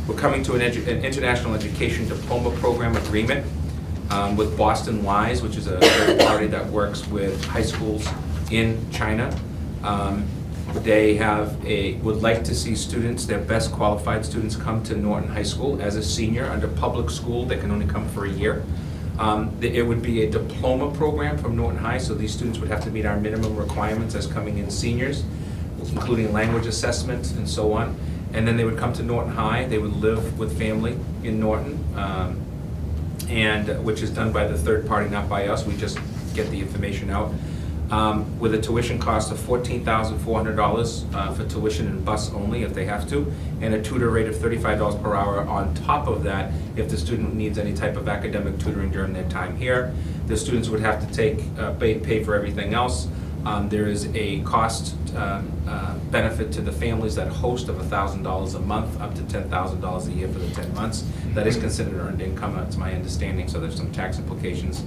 we're coming to an international education diploma program agreement with Boston Wise, which is a third party that works with high schools in China. They would like to see students, their best qualified students, come to Norton High School as a senior. Under public school, they can only come for a year. It would be a diploma program from Norton High, so these students would have to meet our minimum requirements as coming in seniors, including language assessments and so on. And then they would come to Norton High. They would live with family in Norton, and which is done by the third party, not by us. We just get the information out. With a tuition cost of $14,400 for tuition and bus only if they have to, and a tutor rate of $35 per hour on top of that if the student needs any type of academic tutoring during their time here. The students would have to pay for everything else. There is a cost benefit to the families that host of $1,000 a month, up to $10,000 a year for the 10 months. That is considered earned income, that's my understanding, so there's some tax implications.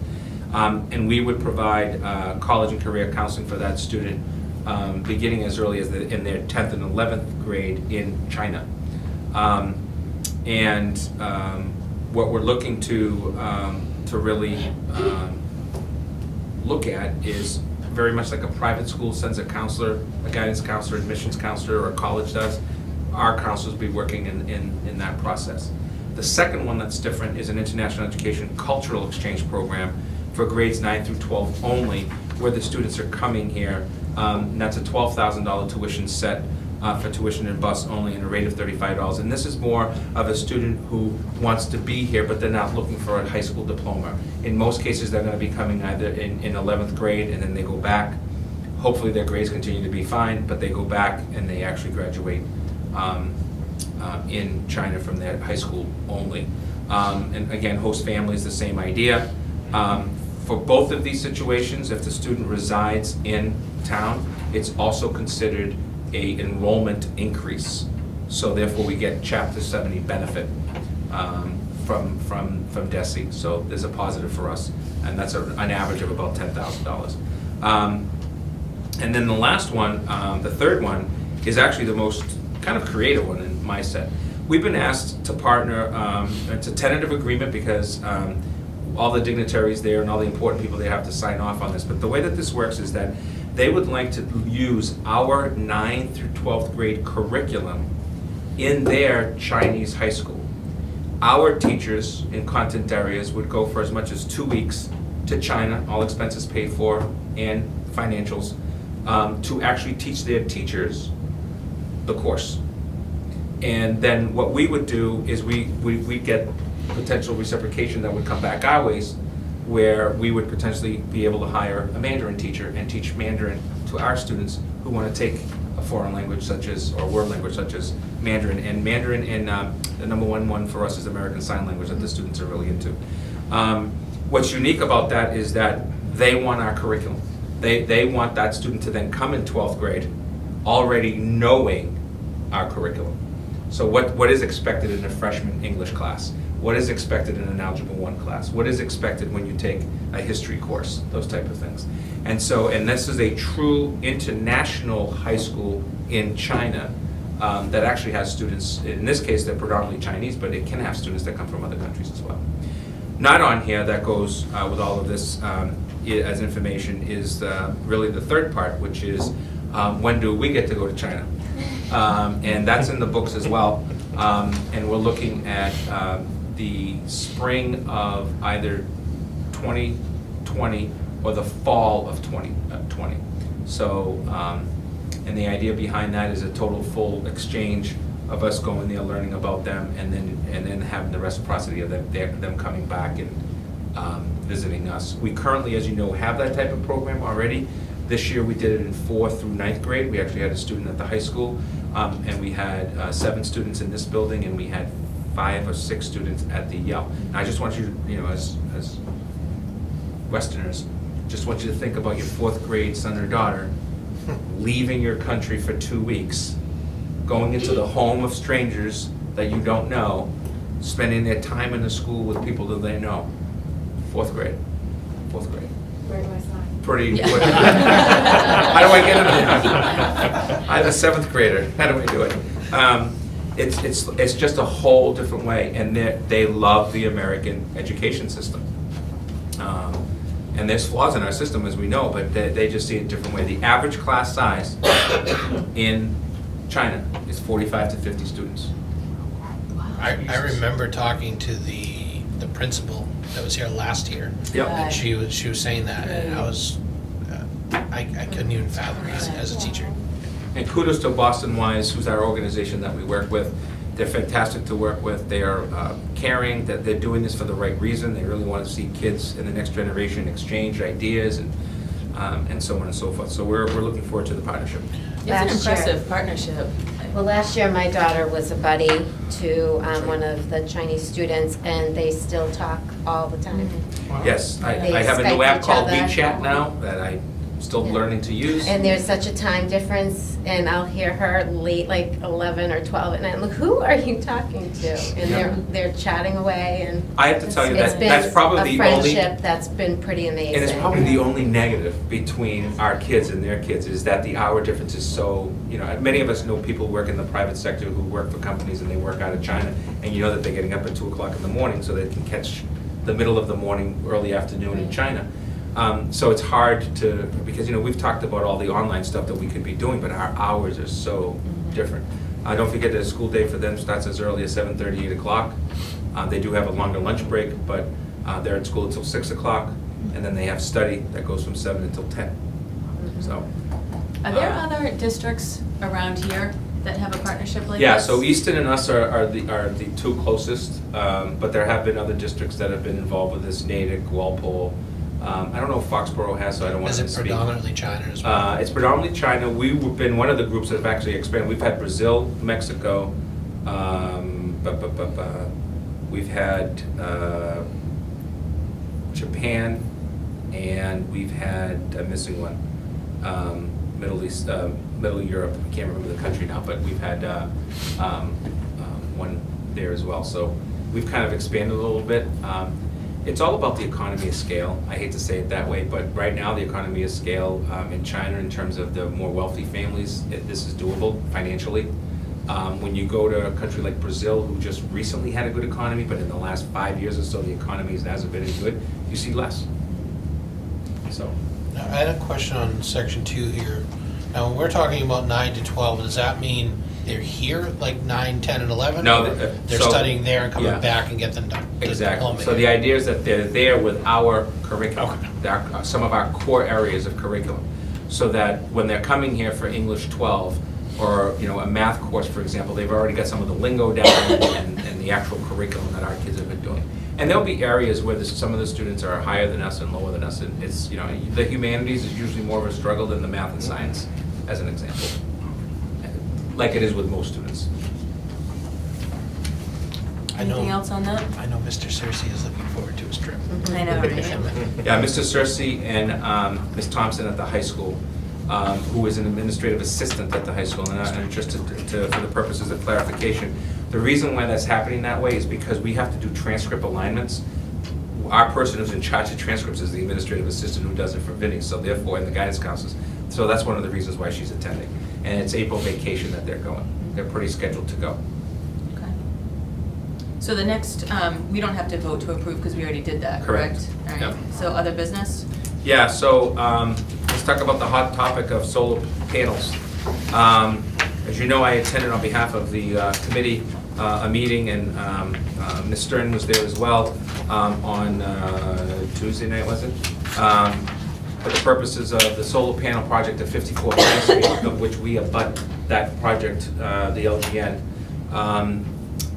And we would provide college and career counseling for that student beginning as early as in their 10th and 11th grade in China. What we're looking to really look at is very much like a private school sends a counselor, a guidance counselor, admissions counselor, or a college does. Our counselors will be working in that process. The second one that's different is an international education cultural exchange program for grades 9 through 12 only, where the students are coming here. And that's a $12,000 tuition set for tuition and bus only, and a rate of $35. And this is more of a student who wants to be here, but they're not looking for a high school diploma. In most cases, they're going to be coming either in 11th grade and then they go back. Hopefully their grades continue to be fine, but they go back and they actually graduate in China from their high school only. And again, host family is the same idea. For both of these situations, if the student resides in town, it's also considered a enrollment increase. So therefore, we get Chapter 70 benefit from DESE. So there's a positive for us, and that's an average of about $10,000. And then the last one, the third one, is actually the most kind of creative one in my set. We've been asked to partner. It's a tentative agreement because all the dignitaries there and all the important people, they have to sign off on this. But the way that this works is that they would like to use our 9th through 12th grade curriculum in their Chinese high school. Our teachers in content areas would go for as much as 2 weeks to China, all expenses paid for and financials, to actually teach their teachers the course. And then what we would do is we get potential reciprocation that would come back our ways, where we would potentially be able to hire a Mandarin teacher and teach Mandarin to our students who want to take a foreign language such as, or world language such as Mandarin. And Mandarin, and the number one for us is American Sign Language that the students are really into. What's unique about that is that they want our curriculum. They want that student to then come in 12th grade already knowing our curriculum. So what is expected in a freshman English class? What is expected in an Algebra 1 class? What is expected when you take a history course? Those type of things. And this is a true international high school in China that actually has students, in this case they're predominantly Chinese, but it can have students that come from other countries as well. Not on here, that goes with all of this as information, is really the third part, which is when do we get to go to China? And that's in the books as well. And we're looking at the spring of either 2020 or the fall of 2020. So, and the idea behind that is a total full exchange of us going there, learning about them, and then having the reciprocity of them coming back and visiting us. We currently, as you know, have that type of program already. This year we did it in 4th through 9th grade. We actually had a student at the high school, and we had 7 students in this building, and we had 5 or 6 students at the Yale. And I just want you to, as Westerners, just want you to think about your 4th grade son or daughter leaving your country for 2 weeks, going into the home of strangers that you don't know, spending their time in the school with people that they know. 4th grade. Where do I sign? Pretty. How do I get into that? I'm a 7th grader. How do I do it? It's just a whole different way, and they love the American education system. And there's flaws in our system, as we know, but they just see it a different way. The average class size in China is 45 to 50 students. I remember talking to the principal that was here last year. Yep. And she was saying that, and I was, I couldn't even fathom it as a teacher. And kudos to Boston Wise, who's our organization that we work with. They're fantastic to work with. They are caring, that they're doing this for the right reason. They really want to see kids in the next generation exchange ideas and so on and so forth. So we're looking forward to the partnership. It's an Last year. impressive partnership. Well, last year, my daughter was a buddy to one of the Chinese students, and they still talk all the time. Wow. Yes, I They have a new Skype app each called other. WeChat now that I'm still Yeah. learning to use. And there's such a time difference, and I'll hear her late, like 11 or 12 at night. I'm like, who are you talking to? And Yeah. they're chatting away, and I have to tell you it's that been that's probably a the only, friendship that's been pretty amazing. and it's probably the only negative between our kids and their kids is that the hour difference is so, many of us know people who work in the private sector who work for companies and they work out of China, and you know that they're getting up at 2 o'clock in the morning so they can catch the middle of the morning, early afternoon in China. So it's hard to, because we've talked about all the online stuff that we could be doing, but our hours are so different. Don't forget that a school day for them starts as early as 7:30, 8 o'clock. They do have a longer lunch break, but they're at school until 6 o'clock, and then they have study that goes from 7 until 10. So. Are there other districts around here that have a partnership like this? Yeah, so Easton and us are the 2 closest, but there have been other districts that have been involved with this, Natick, Walpole. I don't know if Foxborough has, so I don't want Is to it speak. predominantly China as well? It's predominantly China. We've been one of the groups that have actually expanded. We've had Brazil, Mexico, we've had Japan, and we've had, I'm missing one, Middle East, Middle Europe. I can't remember the country now, but we've had one there as well. So we've kind of expanded a little bit. It's all about the economy of scale. I hate to say it that way, but right now the economy of scale in China, in terms of the more wealthy families, this is doable financially. When you go to a country like Brazil, who just recently had a good economy, but in the last 5 years or so the economy hasn't been as good, you see less. So. Now, I had a question on section 2 here. Now, when we're talking about 9 to 12, does that mean they're here, like 9, 10, and 11? No, or they're so- studying there and coming yeah. back and get them done? Exactly. So the idea is that they're there with our curriculum, some of our core areas of curriculum, so that when they're coming here for English 12 or a math course, for example, they've already got some of the lingo down and the actual curriculum that our kids have been doing. And there'll be areas where some of the students are higher than us and lower than us. And it's the humanities is usually more of a struggle than the math and science, as an example, like it is with most students. Anything else on that? I know Mr. Cersei is looking forward to his trip. I know, right? Yeah, Mr. Cersei and Ms. Thompson at the high school, who is an administrative assistant at the high school, and just for the purposes of clarification, the reason why that's happening that way is because we have to do transcript alignments. Our person who's in charge of transcripts is the administrative assistant who does it for Vinny, so therefore, and the guidance counselors. So that's one of the reasons why she's attending. And it's April vacation that they're going. They're pretty scheduled to go. Okay. So the next, we don't have to vote to approve because we already did that, Correct. correct? All right. Yep. So other business? Yeah, so let's talk about the hot topic of solar panels. As you know, I attended on behalf of the committee a meeting, and Ms. Stern was there as well on Tuesday night, was it? For the purposes of the solar panel project at 54 Pine Street, of which we abut that project, the LGN.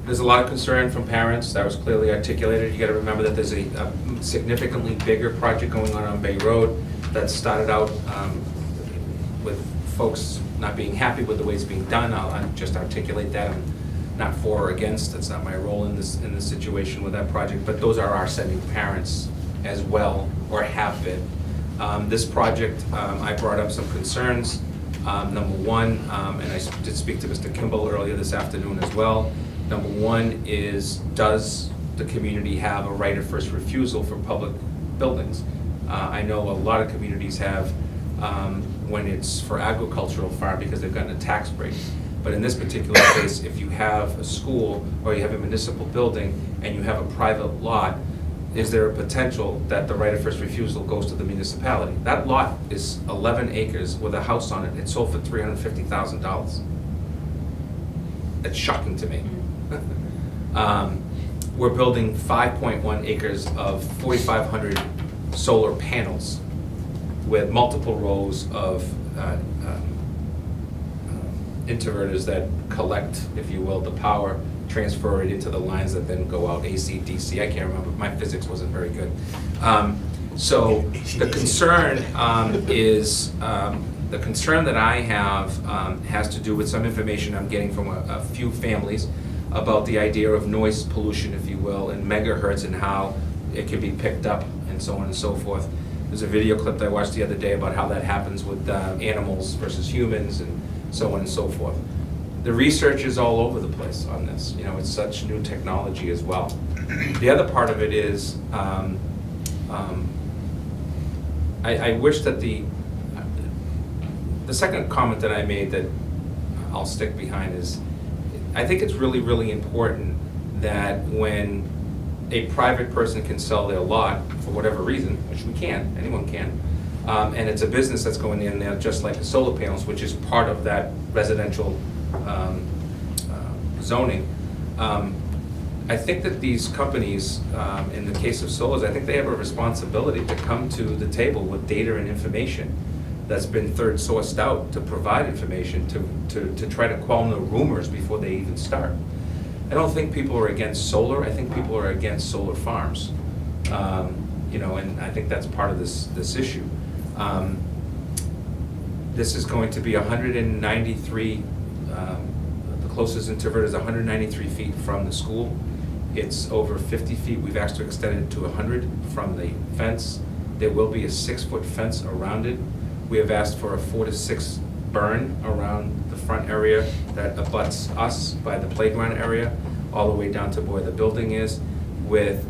There's a lot of concern from parents. That was clearly articulated. You got to remember that there's a significantly bigger project going on Bay Road that started out with folks not being happy with the way it's being done. I'll just articulate that not for or against, that's not my role in this situation with that project, but those are our sending parents as well, or have been. This project, I brought up some concerns. Number one, and I did speak to Mr. Kimball earlier this afternoon as well. Number one is, does the community have a right of first refusal for public buildings? I know a lot of communities have when it's for agricultural farm because they've gotten a tax break. But in this particular case, if you have a school or you have a municipal building and you have a private lot, is there a potential that the right of first refusal goes to the municipality? That lot is 11 acres with a house on it. It sold for $350,000. That's shocking to me. We're building 5.1 acres of 4,500 solar panels with multiple rows of inverters that collect, if you will, the power, transfer it into the lines that then go out AC, DC. I can't remember. My physics wasn't very good. So the concern is, the concern that I have has to do with some information I'm getting from a few families about the idea of noise pollution, if you will, and megahertz and how it can be picked up and so on and so forth. There's a video clip that I watched the other day about how that happens with animals versus humans and so on and so forth. The research is all over the place on this. You know, it's such new technology as well. The other part of it is, I wish that the second comment that I made that I'll stick behind is, I think it's really, really important that when a private person can sell their lot for whatever reason, which we can, anyone can, and it's a business that's going in there just like the solar panels, which is part of that residential zoning. I think that these companies, in the case of solars, I think they have a responsibility to come to the table with data and information that's been third sourced out to provide information to try to quell the rumors before they even start. I don't think people are against solar. I think people are against solar farms. You know, and I think that's part of this issue. This is going to be 193. The closest inverter is 193 feet from the school. It's over 50 feet. We've asked to extend it to 100 from the fence. There will be a 6-foot fence around it. We have asked for a 4 to 6 burn around the front area that abuts us by the playground area, all the way down to where the building is, with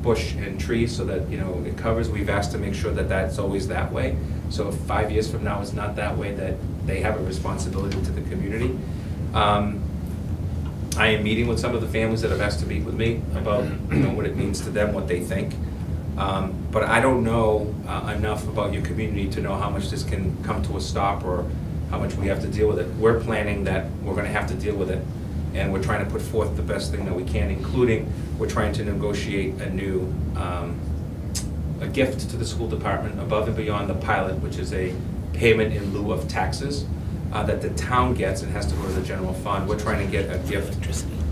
bush and trees so that, you know, it covers. We've asked to make sure that that's always that way. So if 5 years from now it's not that way, that they have a responsibility to the community. I am meeting with some of the families that have asked to meet with me about, you know, what it means to them, what they think. But I don't know enough about your community to know how much this can come to a stop or how much we have to deal with it. We're planning that we're gonna have to deal with it, and we're trying to put forth the best thing that we can, including we're trying to negotiate a new, a gift to the school department above and beyond the pilot, which is a payment in lieu of taxes that the town gets and has to go to the general fund. We're trying to get a gift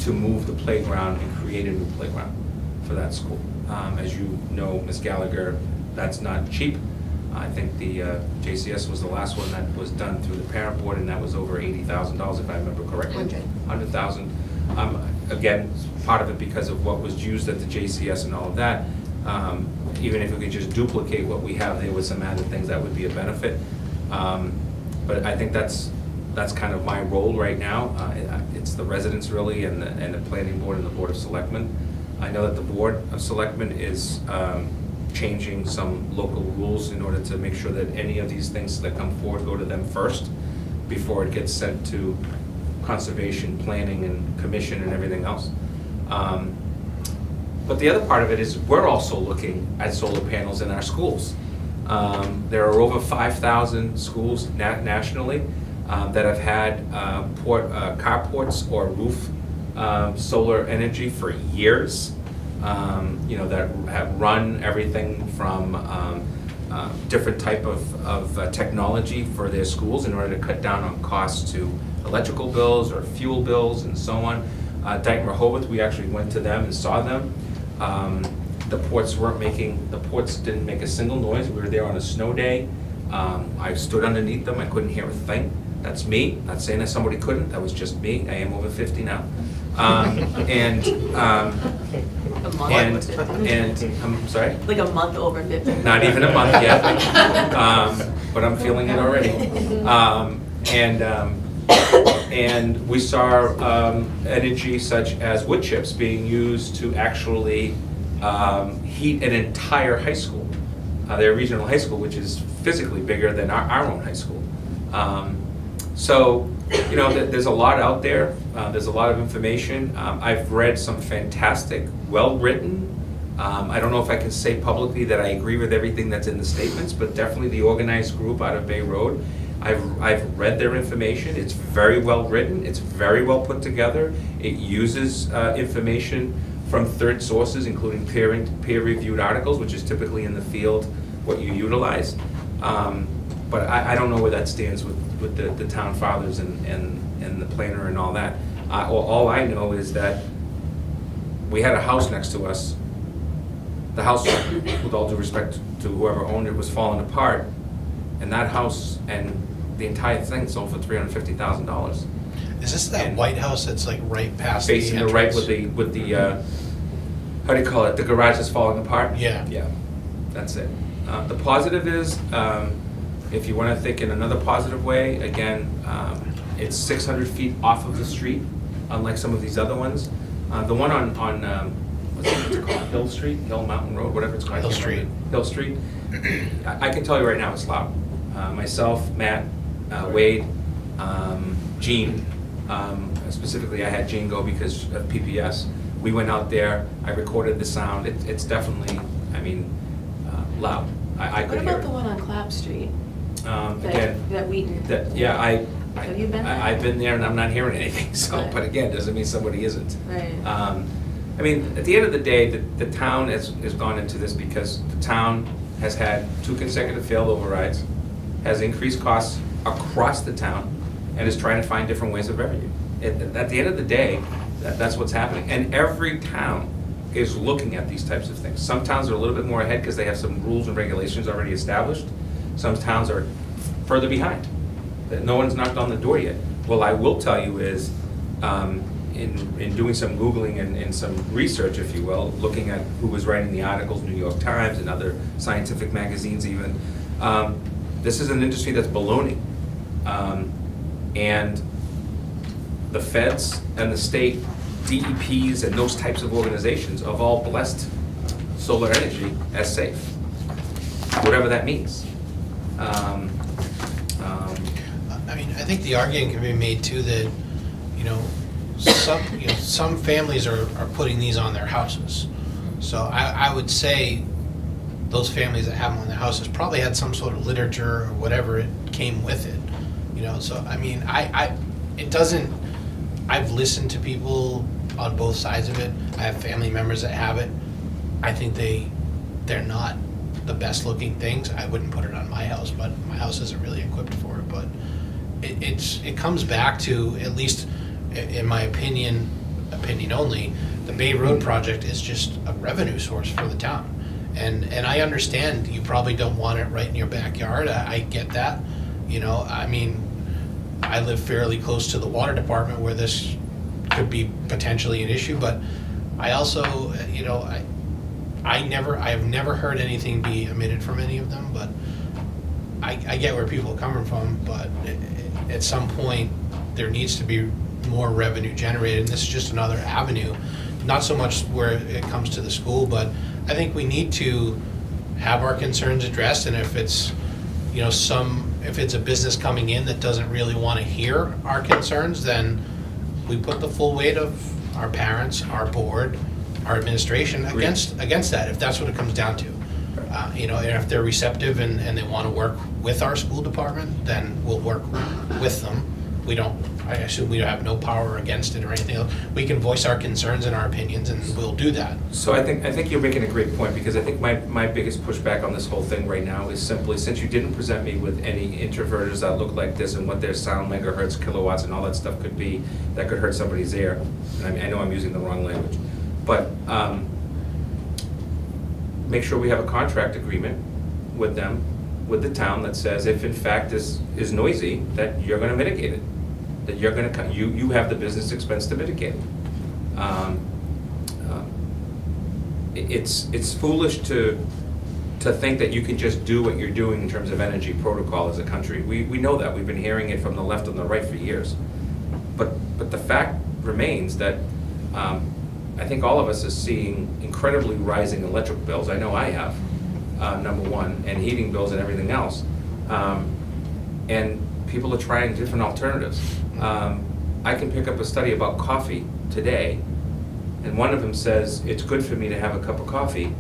to move the playground and create a new playground for that school. As you know, Ms. Gallagher, that's not cheap. I think the JCS was the last one that was done through the parent board, and that was over $80,000 if I remember correctly. 100,000. Again, part of it because of what was used at the JCS and all of that. Even if we could just duplicate what we have there with some added things, that would be a benefit. But I think that's kind of my role right now. It's the residents really, and the planning board and the board of selectmen. I know that the board of selectmen is changing some local rules in order to make sure that any of these things that come forward go to them first before it gets sent to conservation, planning, and commission and everything else. But the other part of it is we're also looking at solar panels in our schools. There are over 5,000 schools nationally that have had carports or roof solar energy for years. You know, that have run everything from different type of technology for their schools in order to cut down on costs to electrical bills or fuel bills and so on. Dayton Rehoboth, we actually went to them and saw them. The ports didn't make a single noise. We were there on a snow day. I stood underneath them. I couldn't hear a thing. That's me. Not saying that somebody couldn't. That was just me. I am over 50 now. And, A month and, over 50. and, I'm sorry? Like a month over 50. Not even a month yet, but I'm feeling it already. And we saw energy such as wood chips being used to actually heat an entire high school, their regional high school, which is physically bigger than our own high school. So, you know, there's a lot out there. There's a lot of information. I've read some fantastic, well-written. I don't know if I can say publicly that I agree with everything that's in the statements, but definitely the organized group out of Bay Road. I've read their information. It's very well written. It's very well put together. It uses information from third sources, including peer-reviewed articles, which is typically in the field what you utilize. But I don't know where that stands with the town fathers and the planner and all that. All I know is that we had a house next to us. The house, with all due respect to whoever owned it, was falling apart. And that house and the entire thing sold for $350,000. Is this that White House that's like right past the Facing entrance? the right with the how do you call it? The garage is falling apart? Yeah. Yeah, that's it. The positive is, if you want to think in another positive way, again, it's 600 feet off of the street, unlike some of these other ones. The one on what's it called? Hill Street, Hill Mountain Road, whatever it's called. Hill Street. Hill Street. I can tell you right now, it's loud. Myself, Matt, Wade, Gene, specifically I had Gene go because of PPS. We went out there, I recorded the sound. It's definitely, I mean, loud. I What could hear about it. the one on Clapp Street? Again, That Wheaton? yeah, Have you been there? I've been there and I'm not hearing anything, so, Right. but again, doesn't mean somebody isn't. Right. I mean, at the end of the day, the town has gone into this because the town has had 2 consecutive failed overrides, has increased costs across the town, and is trying to find different ways of revenue. At the end of the day, that's what's happening. And every town is looking at these types of things. Some towns are a little bit more ahead because they have some rules and regulations already established. Some towns are further behind. That no one's knocked on the door yet. Well, I will tell you is, in doing some Googling and some research, if you will, looking at who was writing the articles, New York Times and other scientific magazines even, this is an industry that's ballooning. And the feds and the state DEPs and those types of organizations have all blessed solar energy as safe, whatever that means. I mean, I think the argument can be made too that, some families are putting these on their houses. So I would say those families that have them on their houses probably had some sort of literature or whatever it came with it. So I mean, I've listened to people on both sides of it. I have family members that have it. I think they're not the best looking things. I wouldn't put it on my house, but my house isn't really equipped for it. But it comes back to, at least in my opinion only, the Bay Road project is just a revenue source for the town. And I understand you probably don't want it right in your backyard. I get that. I mean, I live fairly close to the water department where this could be potentially an issue, but I also, I've never heard anything be omitted from any of them, but I get where people are coming from, but at some point, there needs to be more revenue generated, and this is just another avenue, not so much where it comes to the school, but I think we need to have our concerns addressed, and if it's, if it's a business coming in that doesn't really want to hear our concerns, then we put the full weight of our parents, our board, our administration against that, if that's what it comes down to. And if they're receptive and they want to work with our school department, then we'll work with them. I assume we have no power against it or anything else. We can voice our concerns and our opinions, and we'll do that. So I think you're making a great point, because I think my biggest pushback on this whole thing right now is simply, since you didn't present me with any introverters that look like this and what their sound megahertz, kilowatts, and all that stuff could be, that could hurt somebody's ear. And I know I'm using the wrong language, but make sure we have a contract agreement with them, with the town, that says if in fact this is noisy, that you're going to mitigate it. That you're going to, you have the business expense to mitigate it. It's foolish to think that you can just do what you're doing in terms of energy protocol as a country. We know that. We've been hearing it from the left and the right for years. But the fact remains that I think all of us are seeing incredibly rising electric bills. I know I have, number one, and heating bills and everything else. And people are trying different alternatives. I can pick up a study about coffee today, and one of them says it's good for me to have a cup of coffee,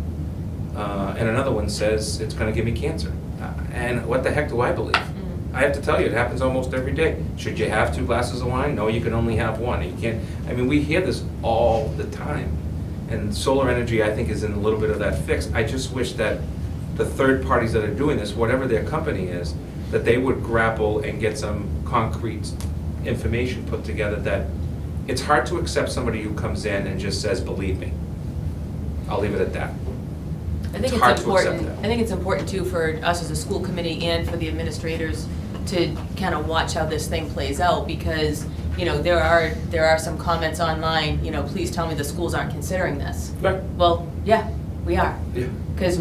and another one says it's going to give me cancer. And what the heck do I believe? I have to tell you, it happens almost every day. Should you have 2 glasses of wine? No, you can only have 1. You can't. I mean, we hear this all the time. And solar energy, I think, is in a little bit of that fix. I just wish that the third parties that are doing this, whatever their company is, that they would grapple and get some concrete information put together. That it's hard to accept somebody who comes in and just says, believe me. I'll leave it at that. I think hard it's to accept important, that. I think it's important too for us as a school committee and for the administrators to kind of watch how this thing plays out, because, you know, there are some comments online, you know, please tell me the schools aren't considering this. Right. Well, yeah, we are. Yeah. Because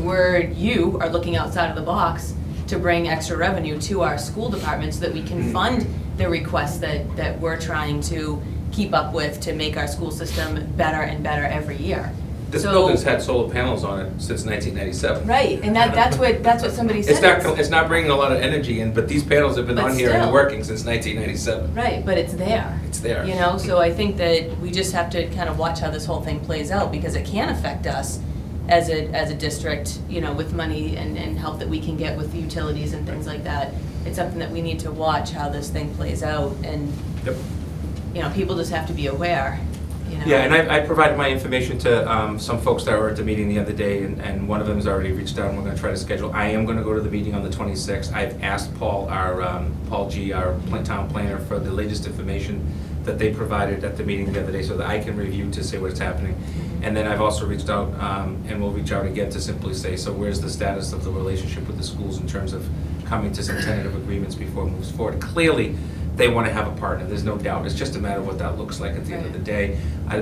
you are looking outside of the box to bring extra revenue to our school department so that we can fund the requests that we're trying to keep up with to make our school system better and better every year. This So- building's had solar panels on it since 1997. Right, and that's what somebody said. It's not bringing a lot of energy in, but these panels have been But on here and still. working since 1997. Right, but it's there. It's there. You know, so I think that we just have to kind of watch how this whole thing plays out, because it can affect us as a district, you know, with money and help that we can get with the utilities and things like that. It's something that we need to watch how this thing plays out, and, Yep. you know, people just have to be aware, you know. Yeah, and I provided my information to some folks that were at the meeting the other day, and one of them has already reached out, and we're going to try to schedule. I am going to go to the meeting on the 26th. I've asked Paul, Paul G., our town planner, for the latest information that they provided at the meeting the other day so that I can review to see what's happening. And then I've also reached out, and we'll reach out again to simply say, so where's the status of the relationship with the schools in terms of coming to some tentative agreements before it moves forward? Clearly, they want to have a partner, there's no doubt. It's just a matter of what that looks like at the end of the day.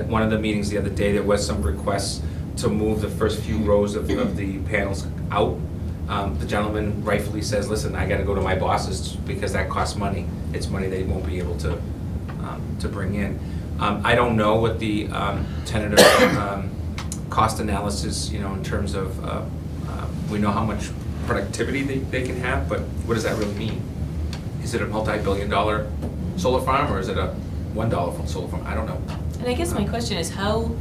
One of the meetings the other day, there was some requests to move the first few rows of the panels out. The gentleman rightfully says, listen, I got to go to my bosses because that costs money. It's money they won't be able to bring in. I don't know what the tentative cost analysis, you know, in terms of, we know how much productivity they can have, but what does that really mean? Is it a multi-billion-dollar solar farm, or is it a $1 solar farm? I don't know. And I guess my question is how,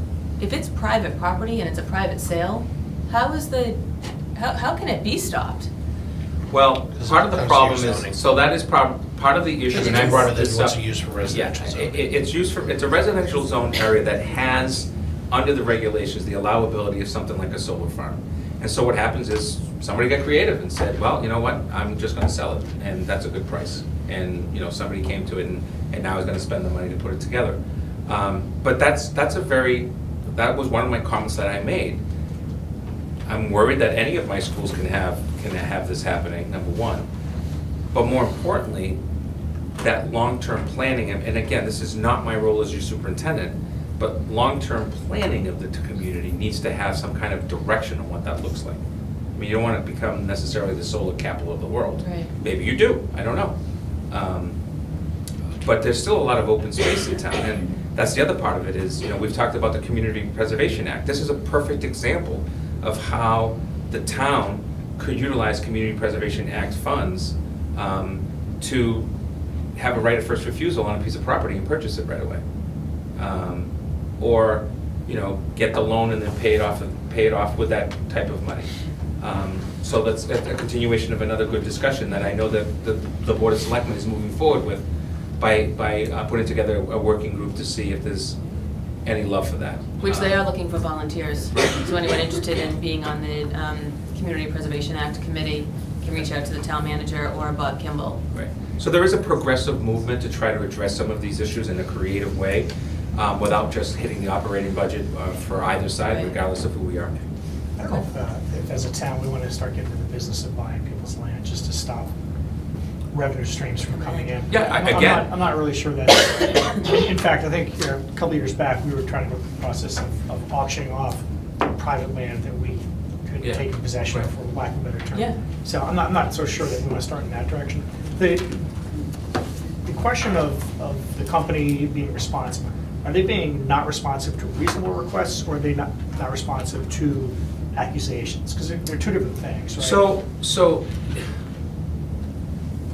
if it's private property and it's a private sale, how can it be stopped? Well, part of the Because problem it's zoning. is, so that is part of the issue, and I brought this up. What's it used for residential Yeah, zone? it's a residential zone area that has, under the regulations, the allowability of something like a solar farm. And so what happens is, somebody got creative and said, well, you know what, I'm just gonna sell it, and that's a good price. And, you know, somebody came to it and now is gonna spend the money to put it together. But that was one of my comments that I made. I'm worried that any of my schools can have this happening, number one. But more importantly, that long-term planning, and again, this is not my role as your superintendent, but long-term planning of the community needs to have some kind of direction on what that looks like. I mean, you don't want to become necessarily the solar capital of the world. Right. Maybe you do, I don't know. But there's still a lot of open space in town, and that's the other part of it is, you know, we've talked about the Community Preservation Act. This is a perfect example of how the town could utilize Community Preservation Act funds to have a right of first refusal on a piece of property and purchase it right away. Or, you know, get the loan and then pay it off with that type of money. So that's a continuation of another good discussion that I know that the Board of Selectmen is moving forward with by putting together a working group to see if there's any love for that. Which they are looking for volunteers. So anyone interested in being on the Community Preservation Act Committee can reach out to the town manager or Bob Kimball. Right. So there is a progressive movement to try to address some of these issues in a creative way without just hitting the operating budget for either side, Right. regardless of who we are. I don't know if as a town, we want to start getting into the business of buying people's land just to stop revenue streams from coming in. Yeah, I'm not really sure that, in fact, I think a couple of years back, we were trying to go through the process of auctioning off private land that we could Yeah. take in possession of, Right. for lack of a better term. Yeah. So I'm not so sure that we want to start in that direction. The question of the company being responsive, are they being not responsive to reasonable requests, or are they not responsive to accusations? Because they're two different things, right? So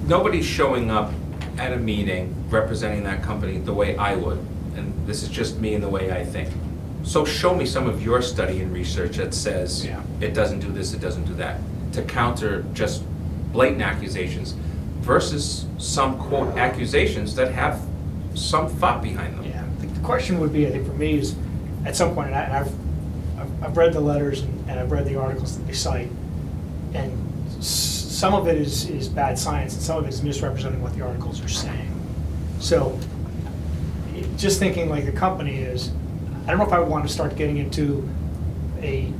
nobody's showing up at a meeting representing that company the way I would, and this is just me and the way I think. So show me some of your study and research that says Yeah. it doesn't do this, it doesn't do that, to counter just blatant accusations versus some quote accusations that have some thought behind them. Yeah, the question would be, I think for me, is at some point, and I've read the letters and I've read the articles that they cite, and some of it is bad science and some of it is misrepresenting what the articles are saying. So just thinking like the company is, I don't know if I would want to start getting into a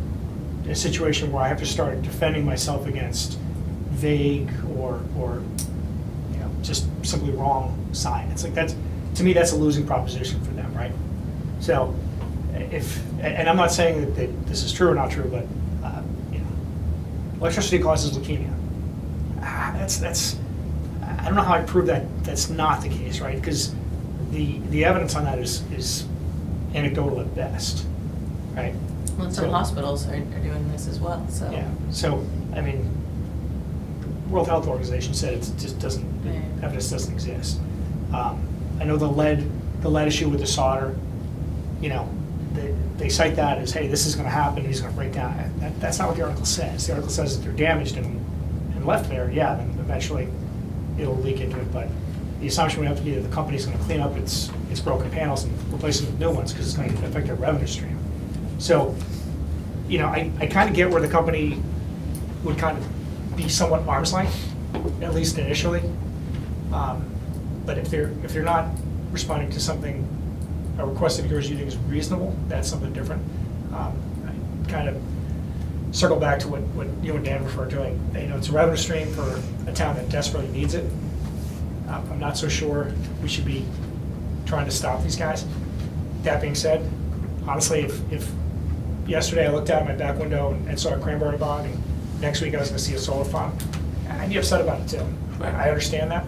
situation where I have to start defending myself against vague or you know, just simply wrong science. Like that's, to me, that's a losing proposition for them, right? So if, and I'm not saying that this is true or not true, but you know, electricity causes leukemia. That's I don't know how I prove that that's not the case, right? Because the evidence on that is anecdotal at best, right? Well, some hospitals are doing this as well, so. Yeah, so, I mean, World Health Organization said it just doesn't, Right. evidence doesn't exist. I know the lead issue with the solder, you know, they cite that as, hey, this is gonna happen, he's gonna break down. That's not what the article says. The article says if they're damaged and left there, yeah, then eventually it'll leak into it, but the assumption would have to be that the company's gonna clean up its broken panels and replace them with new ones, because it's gonna affect their revenue stream. So, you know, I kind of get where the company would kind of be somewhat arm's length, at least initially. But if they're not responding to something, a request of yours you think is reasonable, that's something different. I kind of circle back to what you and Dan referred to. You know, it's a revenue stream for a town that desperately needs it. I'm not so sure we should be trying to stop these guys. That being said, honestly, if yesterday I looked out my back window and saw a cranberry bog, and next week I was going to see a solar farm, I'd be upset about it too. Right. I understand that,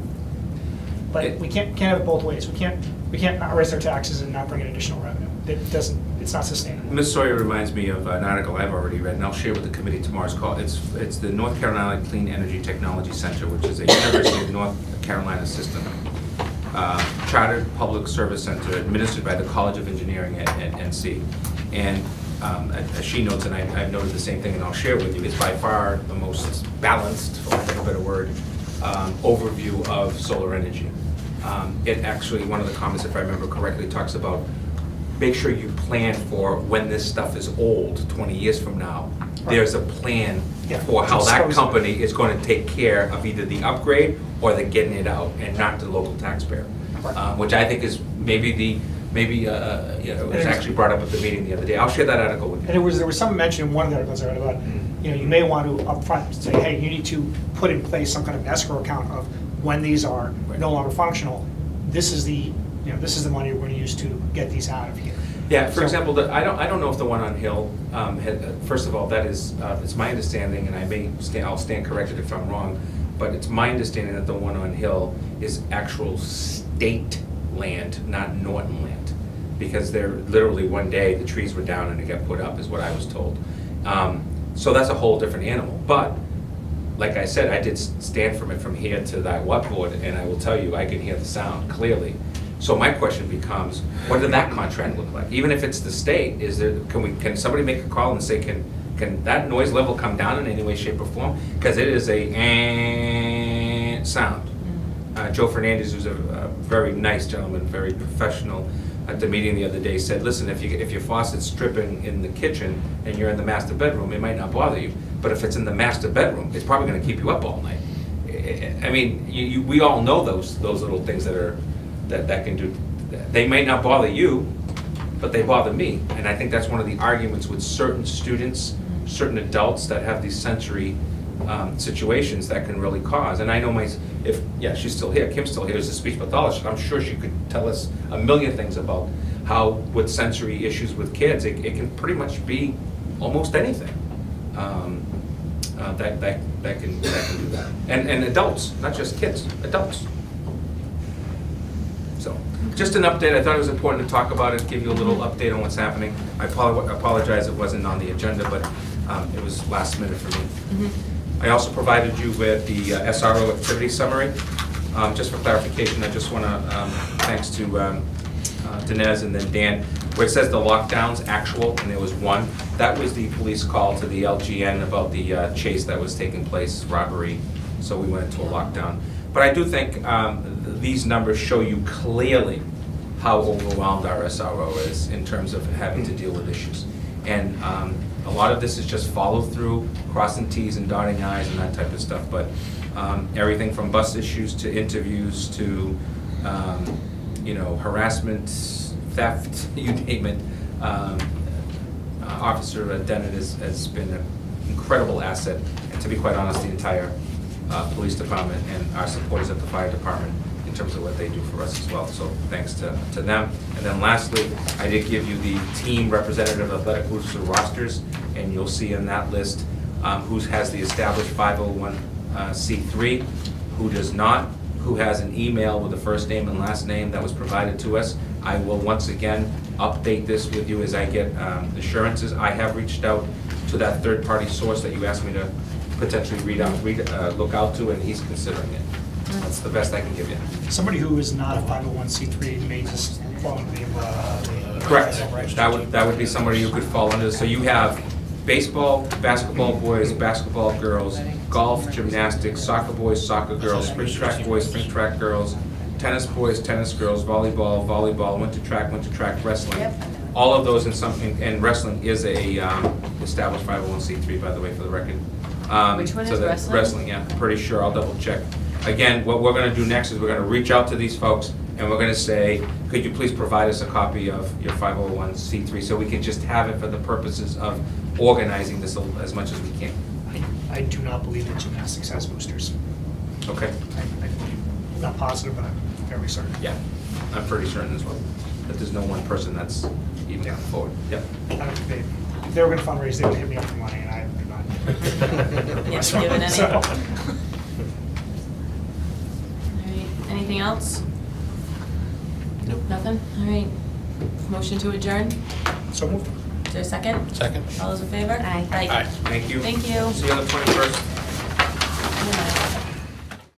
but we can't have it both ways. We can't not raise our taxes and not bring in additional revenue. It's not sustainable. Ms. Sawyer reminds me of an article I've already read, and I'll share with the committee tomorrow's call. It's the North Carolina Clean Energy Technology Center, which is a University of North Carolina system, chartered public service center administered by the College of Engineering at NC. And as she notes, and I've noted the same thing, and I'll share it with you, it's by far the most balanced, for lack of a better word, overview of solar energy. It actually, one of the comments, if I remember correctly, talks about make sure you plan for when this stuff is old, 20 years from now. There's a plan Yeah. for how that Dispose of it. company is going to take care of either the upgrade or the getting it out, and not the local taxpayer. Right. Which I think is maybe you know, it was actually brought up at the meeting the other day. I'll share that article with you. And there was some mention in one of the articles I read about, you know, you may want to upfront say, hey, you need to put in place some kind of escrow account of when these are no longer functional. This is the money we're going to use to get these out of here. Yeah, for So- example, I don't know if the one on Hill, first of all, that is, it's my understanding, and I'll stand corrected if I'm wrong, but it's my understanding that the one on Hill is actual state land, not Norton land. Because they're literally one day, the trees were down and it got put up, is what I was told. So that's a whole different animal. But, like I said, I did stand from it from here to that whiteboard, and I will tell you, I can hear the sound clearly. So my question becomes, what did that contract look like? Even if it's the state, can somebody make a call and say, can that noise level come down in any way, shape, or form? Because it is a sound. Joe Fernandez, who's a very nice gentleman, very professional, at the meeting the other day said, listen, if your faucet's dripping in the kitchen and you're in the master bedroom, it might not bother you. But if it's in the master bedroom, it's probably gonna keep you up all night. I mean, we all know those little things that can do, they might not bother you, but they bother me. And I think that's one of the arguments with certain students, certain adults that have these sensory situations that can really cause. And I know she's still here, Kim's still here as a speech pathologist, I'm sure she could tell us a million things about how, with sensory issues with kids, it can pretty much be almost anything that can do that. And adults, not just kids, adults. So, just an update. I thought it was important to talk about it, give you a little update on what's happening. I apologize it wasn't on the agenda, but it was last minute for me. I also provided you with the SRO activity summary. Just for clarification, I just want to, thanks to Dinesh and then Dan, where it says the lockdowns actual, and there was one, that was the police call to the LGN about the chase that was taking place, robbery, so we went into a lockdown. But I do think these numbers show you clearly how overwhelmed our SRO is in terms of having to deal with issues. And a lot of this is just follow through, crossing T's and dotting I's and that type of stuff. But everything from bus issues to interviews to harassment, theft, you name it. Officer Dennett has been an incredible asset, and to be quite honest, the entire police department and our supporters at the fire department in terms of what they do for us as well. So thanks to them. And then lastly, I did give you the team representative athletic booster rosters, and you'll see in that list who has the established 501c3, who does not, who has an email with the first name and last name that was provided to us. I will once again update this with you as I get assurances. I have reached out to that third-party source that you asked me to potentially look out to, and he's considering it. That's the best I can give you. Somebody who is not a 501c3 may just fall under the umbrella. Correct. That would be somebody you could fall under. So you have baseball, basketball boys, basketball girls, golf, gymnastics, soccer boys, soccer girls, sprint track boys, sprint track girls, tennis boys, tennis girls, volleyball, winter track, wrestling. Yep. All of those and wrestling is a established 501c3, by the way, for the record. Which one so is that wrestling? Wrestling, yeah, pretty sure. I'll double check. Again, what we're gonna do next is we're gonna reach out to these folks and we're gonna say, could you please provide us a copy of your 501c3 so we can just have it for the purposes of organizing this as much as we can. I do not believe that gymnastics has boosters. Okay? I'm not positive, but I'm very certain. Yeah, I'm pretty certain as well. That there's no one person that's even come forward. Yep. I don't think if they were gonna fundraise, they would hit me up for money, and I do not. Yeah, given any. So- All right, anything else? Nope. Nothing? All right. Motion to adjourn? So moved. Is there a second? Second. All those in favor? Aye. Aye. Thank you. Thank you. See you on the 21st.